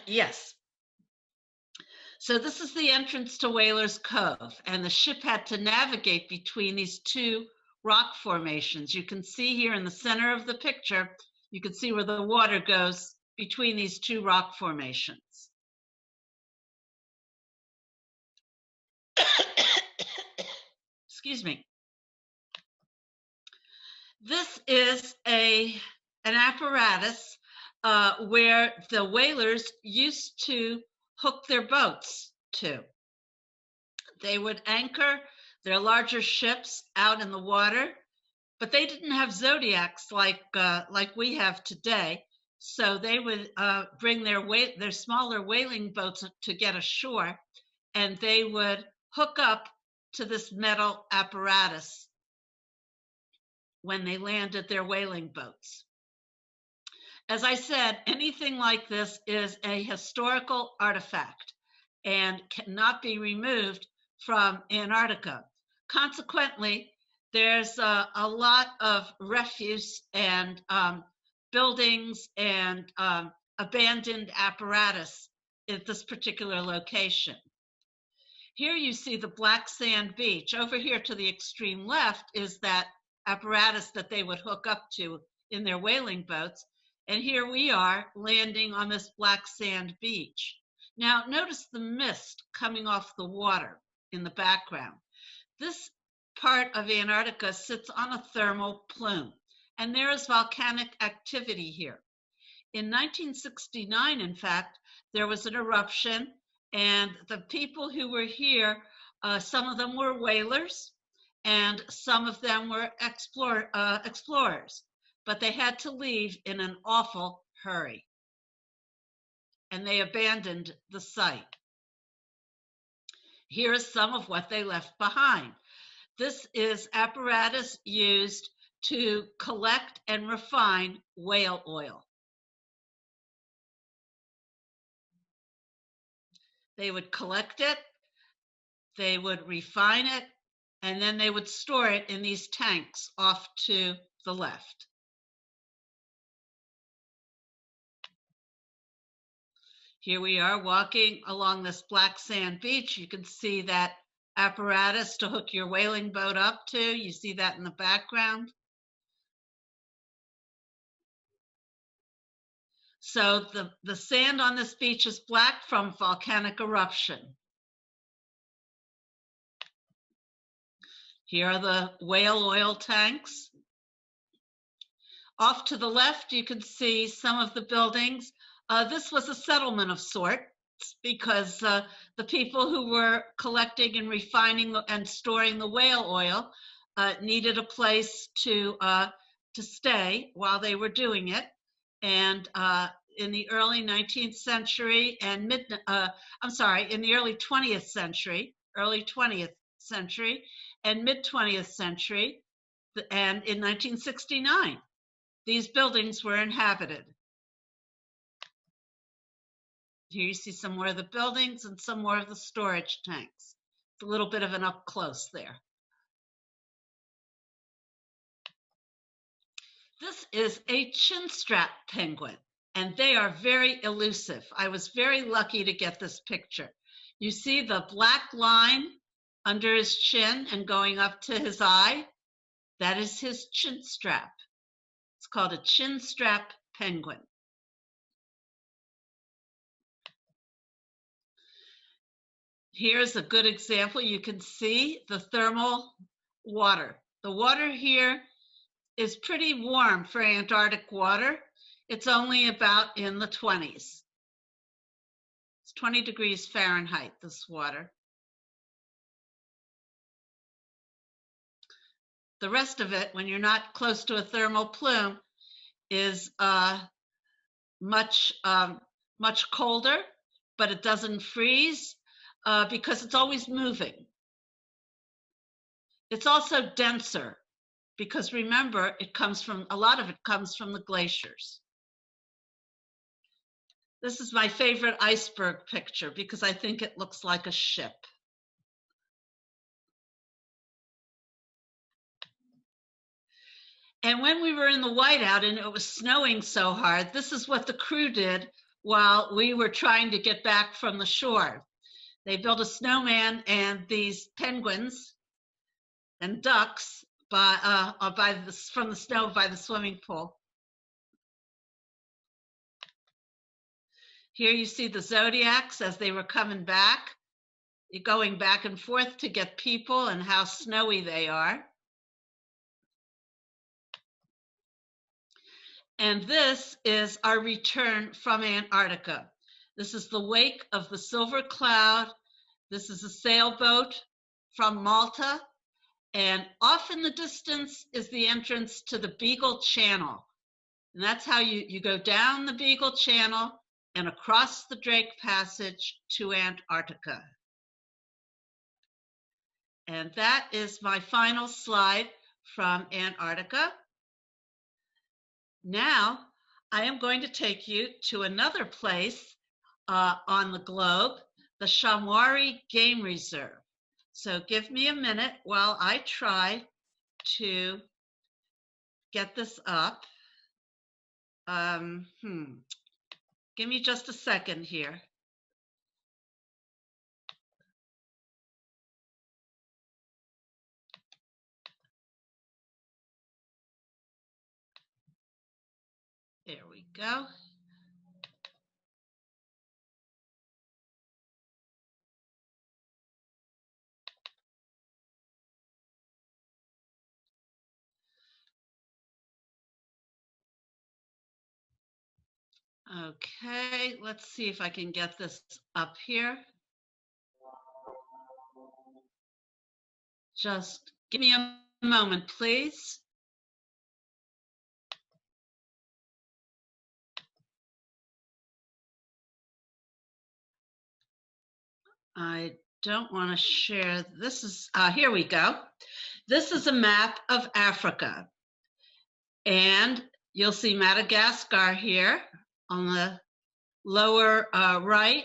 Yes. So this is the entrance to Whalers Cove, and the ship had to navigate between these two rock formations. You can see here in the center of the picture, you can see where the water goes between these two rock formations. Excuse me. This is an apparatus where the whalers used to hook their boats to. They would anchor their larger ships out in the water, but they didn't have zodiacs like we have today. So they would bring their smaller whaling boats to get ashore, and they would hook up to this metal apparatus when they landed their whaling boats. As I said, anything like this is a historical artifact and cannot be removed from Antarctica. Consequently, there's a lot of refuse and buildings and abandoned apparatus at this particular location. Here you see the black sand beach. Over here to the extreme left is that apparatus that they would hook up to in their whaling boats. And here we are landing on this black sand beach. Now notice the mist coming off the water in the background. This part of Antarctica sits on a thermal plume, and there is volcanic activity here. In 1969, in fact, there was an eruption, and the people who were here, some of them were whalers, and some of them were explorers, but they had to leave in an awful hurry, and they abandoned the site. Here is some of what they left behind. This is apparatus used to collect and refine whale oil. They would collect it, they would refine it, and then they would store it in these tanks off to the left. Here we are walking along this black sand beach. You can see that apparatus to hook your whaling boat up to. You see that in the background. So the sand on this beach is black from volcanic eruption. Here are the whale oil tanks. Off to the left, you can see some of the buildings. This was a settlement of sorts because the people who were collecting and refining and storing the whale oil needed a place to stay while they were doing it. And in the early 19th century and in the early 20th century and mid 20th century, and in 1969, these buildings were inhabited. Here you see some more of the buildings and some more of the storage tanks. It's a little bit of an up close there. This is a Chinstrap penguin, and they are very elusive. I was very lucky to get this picture. You see the black line under his chin and going up to his eye? That is his chin strap. It's called a Chinstrap penguin. Here's a good example. You can see the thermal water. The water here is pretty warm for Antarctic water. It's only about in the 20s. It's 20 degrees Fahrenheit, this water. The rest of it, when you're not close to a thermal plume, is much colder, but it doesn't freeze because it's always moving. It's also denser because remember, a lot of it comes from the glaciers. This is my favorite iceberg picture because I think it looks like a ship. And when we were in the whiteout and it was snowing so hard, this is what the crew did while we were trying to get back from the shore. They built a snowman and these penguins and ducks from the snow by the swimming pool. Here you see the zodiacs as they were coming back, going back and forth to get people and how snowy they are. And this is our return from Antarctica. This is the wake of the Silver Cloud. This is a sailboat from Malta. And off in the distance is the entrance to the Beagle Channel. And that's how you go down the Beagle Channel and across the Drake Passage to Antarctica. And that is my final slide from Antarctica. Now, I am going to take you to another place on the globe, the Shamwari Game Reserve. So give me a minute while I try to get this up. Give me just a second here. There we go. Okay, let's see if I can get this up here. Just give me a moment, please. I don't want to share. This is, here we go. This is a map of Africa. And you'll see Madagascar here on the lower right.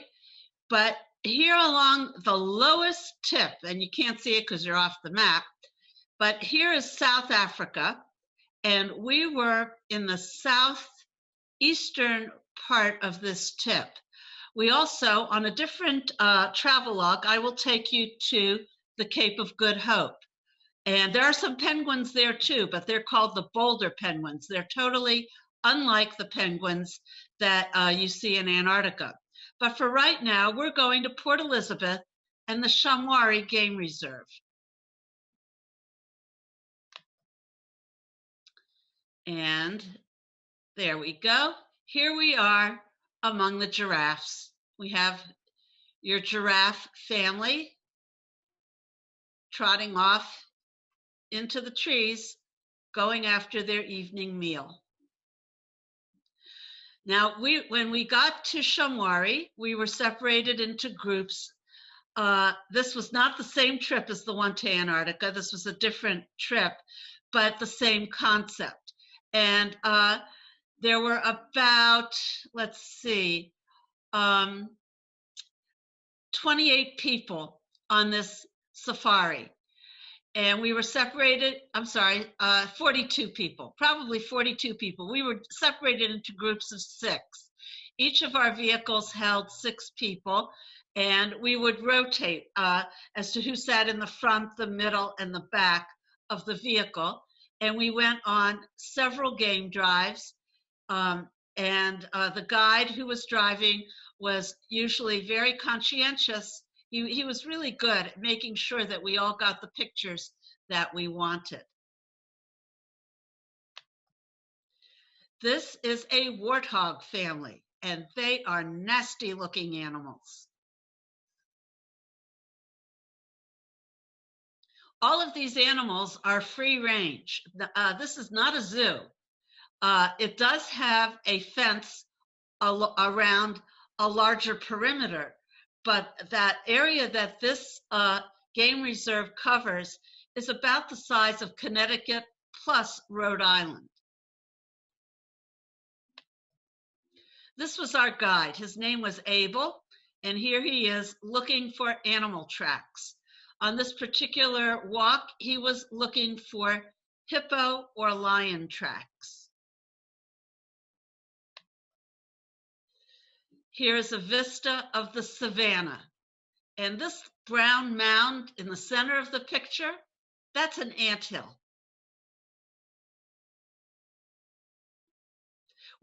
But here along the lowest tip, and you can't see it because you're off the map, but here is South Africa. And we were in the southeastern part of this tip. We also, on a different travelogue, I will take you to the Cape of Good Hope. And there are some penguins there too, but they're called the boulder penguins. They're totally unlike the penguins that you see in Antarctica. But for right now, we're going to Port Elizabeth and the Shamwari Game Reserve. And there we go. Here we are among the giraffes. We have your giraffe family trotting off into the trees, going after their evening meal. Now, when we got to Shamwari, we were separated into groups. This was not the same trip as the one to Antarctica. This was a different trip, but the same concept. And there were about, let's see, 28 people on this safari. And we were separated, 42 people, probably 42 people. We were separated into groups of 6. Each of our vehicles held 6 people, and we would rotate as to who sat in the front, the middle, and the back of the vehicle. And we went on several game drives. And the guide who was driving was usually very conscientious. He was really good at making sure that we all got the pictures that we wanted. This is a warthog family, and they are nasty looking animals. All of these animals are free range. This is not a zoo. It does have a fence around a larger perimeter, but that area that this game reserve covers is about the size of Connecticut plus Rhode Island. This was our guide. His name was Abel, and here he is looking for animal tracks. On this particular walk, he was looking for hippo or lion tracks. Here's a vista of the savannah. And this brown mound in the center of the picture, that's an anthill.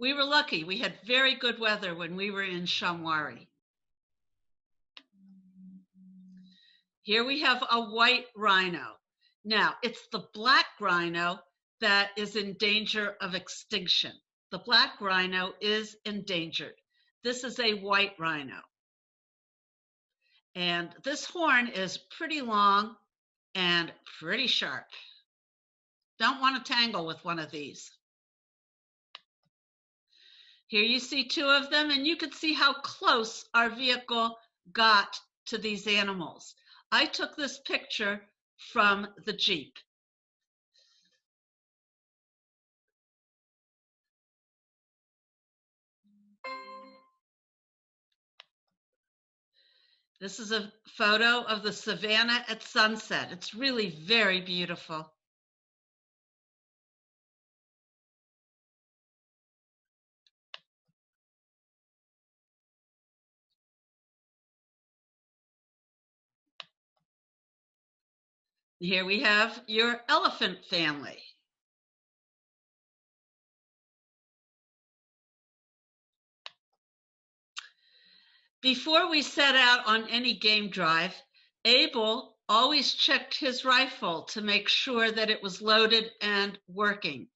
We were lucky. We had very good weather when we were in Shamwari. Here we have a white rhino. Now, it's the black rhino that is in danger of extinction. The black rhino is endangered. This is a white rhino. And this horn is pretty long and pretty sharp. Don't want to tangle with one of these. Here you see two of them, and you can see how close our vehicle got to these animals. I took this picture from the Jeep. This is a photo of the savannah at sunset. It's really very beautiful. Here we have your elephant family. Before we set out on any game drive, Abel always checked his rifle to make sure that it was loaded and working.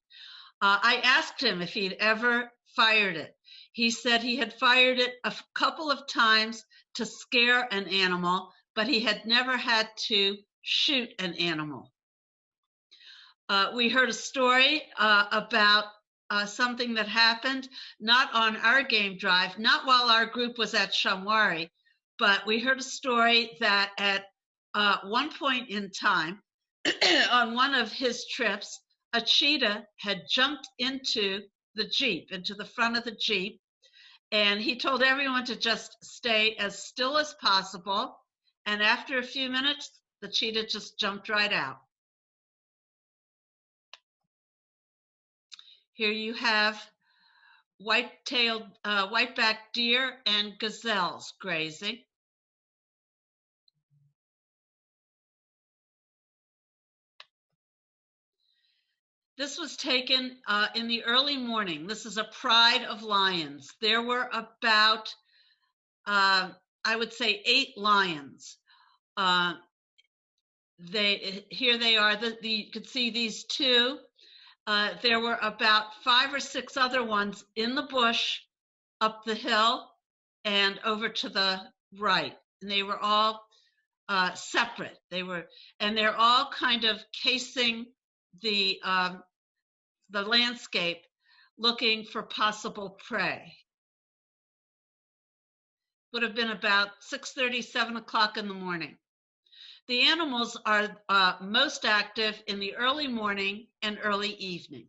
I asked him if he'd ever fired it. He said he had fired it a couple of times to scare an animal, but he had never had to shoot an animal. We heard a story about something that happened, not on our game drive, not while our group was at Shamwari, but we heard a story that at one point in time, on one of his trips, a cheetah had jumped into the Jeep, into the front of the Jeep, and he told everyone to just stay as still as possible, and after a few minutes, the cheetah just jumped right out. Here you have white-tailed, white-backed deer and gazelles grazing. This was taken in the early morning. This is a pride of lions. There were about, I would say, 8 lions. Here they are. You could see these two. There were about 5 or 6 other ones in the bush, up the hill, and over to the right. And they were all separate. They're all kind of casing the landscape, looking for possible prey. Would have been about 6:30, 7 o'clock in the morning. The animals are most active in the early morning and early evening.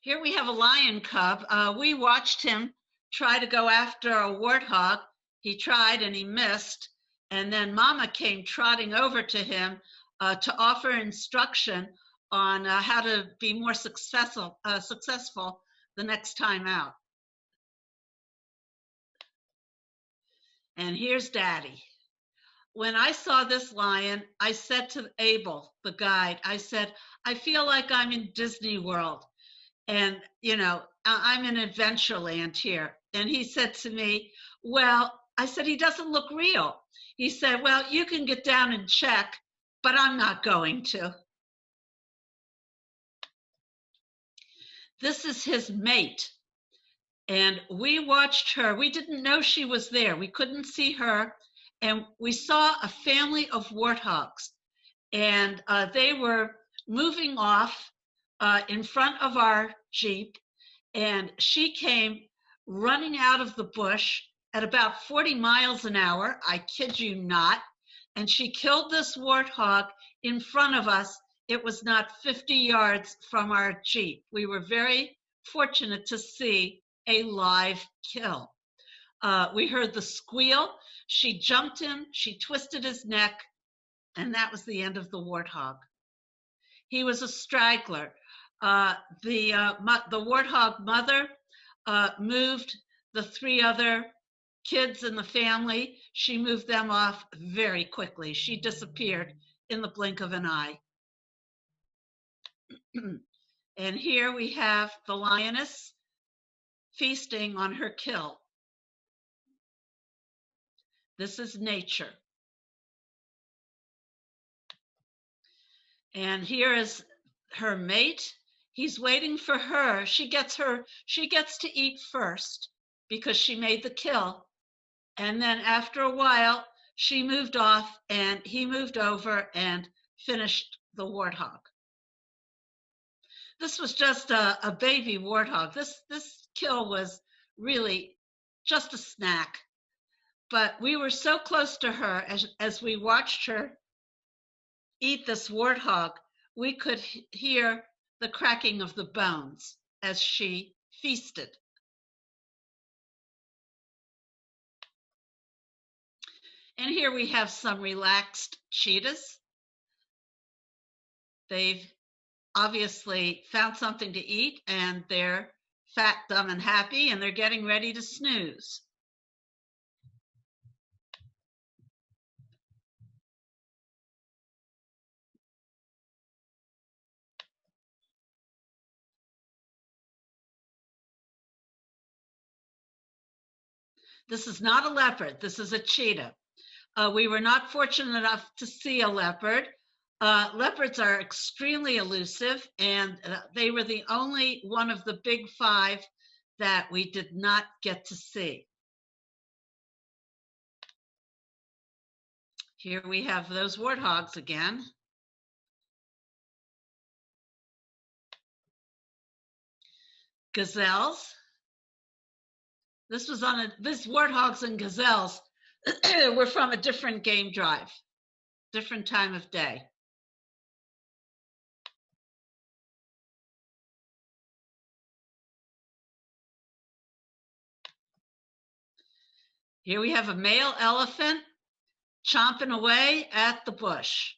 Here we have a lion cub. We watched him try to go after a warthog. He tried and he missed. And then Mama came trotting over to him to offer instruction on how to be more successful the next time out. And here's Daddy. When I saw this lion, I said to Abel, the guide, I said, I feel like I'm in Disney World. And, you know, I'm in Adventureland here. And he said to me, well, I said, he doesn't look real. He said, well, you can get down and check, but I'm not going to. This is his mate. And we watched her. We didn't know she was there. We couldn't see her. And we saw a family of warthogs. And they were moving off in front of our Jeep. And she came running out of the bush at about 40 miles an hour. I kid you not. And she killed this warthog in front of us. It was not 50 yards from our Jeep. We were very fortunate to see a live kill. We heard the squeal. She jumped him, she twisted his neck, and that was the end of the warthog. He was a straggler. The warthog mother moved the 3 other kids in the family. She moved them off very quickly. She disappeared in the blink of an eye. And here we have the lioness feasting on her kill. This is nature. And here is her mate. He's waiting for her. She gets to eat first because she made the kill. And then after a while, she moved off and he moved over and finished the warthog. This was just a baby warthog. This kill was really just a snack. But we were so close to her as we watched her eat this warthog, we could hear the cracking of the bones as she feasted. And here we have some relaxed cheetahs. They've obviously found something to eat and they're fat, dumb, and happy, and they're getting ready to snooze. This is not a leopard. This is a cheetah. We were not fortunate enough to see a leopard. Leopards are extremely elusive, and they were the only one of the big 5 that we did not get to see. Here we have those warthogs again. Gazelles. This warthogs and gazelles were from a different game drive, different time of day. Here we have a male elephant chomping away at the bush.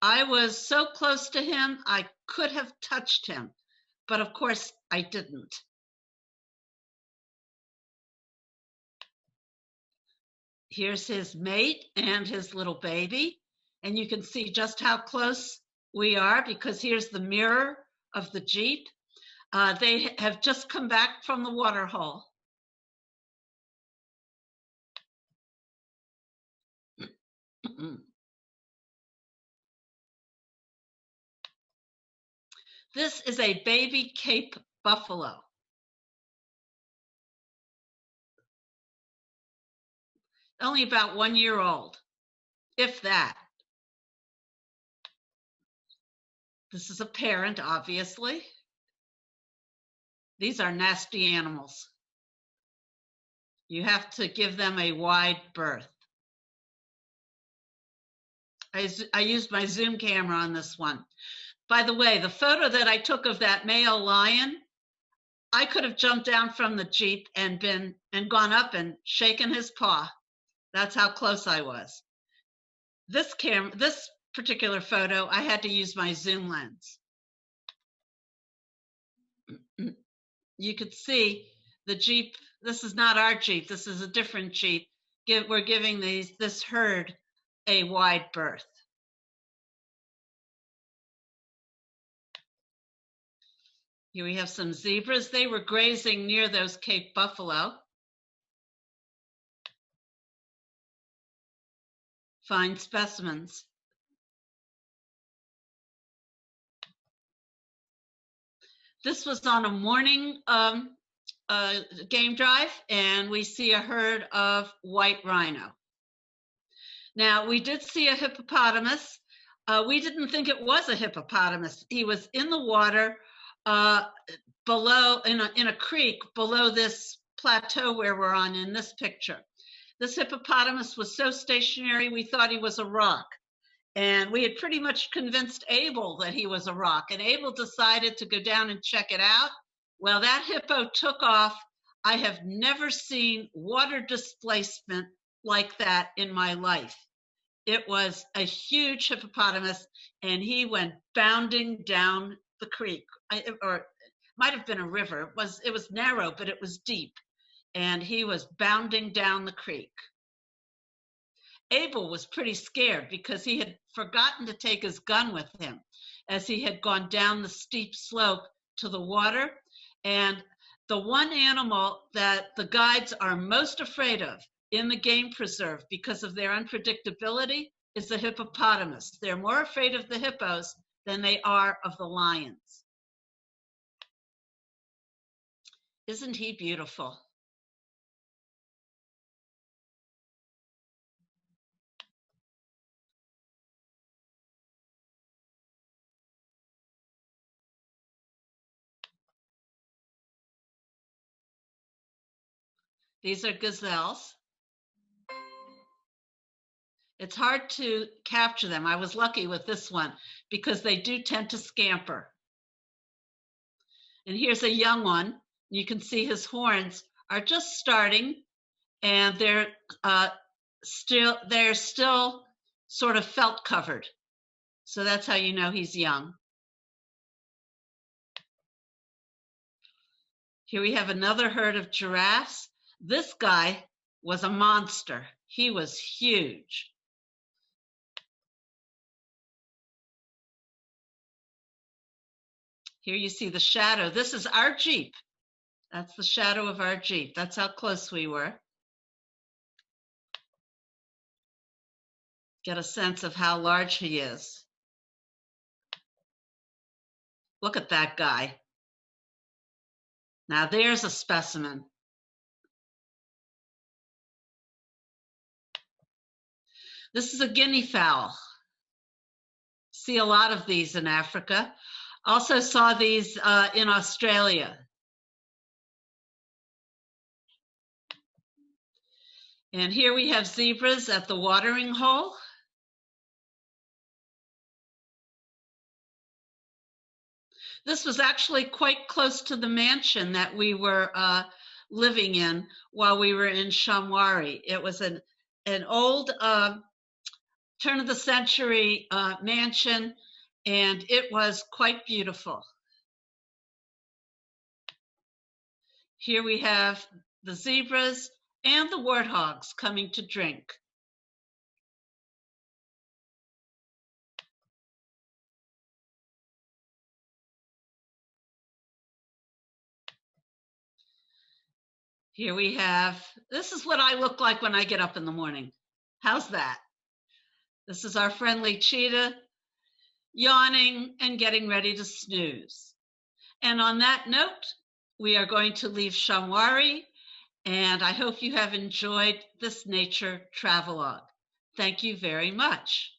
I was so close to him, I could have touched him, but of course I didn't. Here's his mate and his little baby, and you can see just how close we are because here's the mirror of the Jeep. They have just come back from the water hole. This is a baby Cape buffalo. Only about 1 year old, if that. This is a parent, obviously. These are nasty animals. You have to give them a wide berth. I used my zoom camera on this one. By the way, the photo that I took of that male lion, I could have jumped down from the Jeep and gone up and shaken his paw. That's how close I was. This particular photo, I had to use my zoom lens. You could see the Jeep. This is not our Jeep. This is a different Jeep. We're giving this herd a wide berth. Here we have some zebras. They were grazing near those Cape buffalo. Fine specimens. This was on a morning game drive, and we see a herd of white rhino. Now, we did see a hippopotamus. We didn't think it was a hippopotamus. He was in the water below, in a creek below this plateau where we're on in this picture. This hippopotamus was so stationary, we thought he was a rock. And we had pretty much convinced Abel that he was a rock. And Abel decided to go down and check it out. Well, that hippo took off. I have never seen water displacement like that in my life. It was a huge hippopotamus, and he went bounding down the creek. might have been a river. It was narrow, but it was deep. And he was bounding down the creek. Abel was pretty scared because he had forgotten to take his gun with him as he had gone down the steep slope to the water. And the one animal that the guides are most afraid of in the game preserve because of their unpredictability is the hippopotamus. They're more afraid of the hippos than they are of the lions. Isn't he beautiful? These are gazelles. It's hard to capture them. I was lucky with this one because they do tend to scamper. And here's a young one. You can see his horns are just starting, and they're still sort of felt covered. So that's how you know he's young. Here we have another herd of giraffes. This guy was a monster. He was huge. Here you see the shadow. This is our Jeep. That's the shadow of our Jeep. That's how close we were. Get a sense of how large he is. Look at that guy. Now there's a specimen. This is a Guinea Fowl. See a lot of these in Africa. Also saw these in Australia. And here we have zebras at the watering hole. This was actually quite close to the mansion that we were living in while we were in Shamwari. It was an old turn of the century mansion, and it was quite beautiful. Here we have the zebras and the warthogs coming to drink. Here we have, this is what I look like when I get up in the morning. How's that? This is our friendly cheetah, yawning and getting ready to snooze. And on that note, we are going to leave Shamwari, and I hope you have enjoyed this nature travelogue. Thank you very much.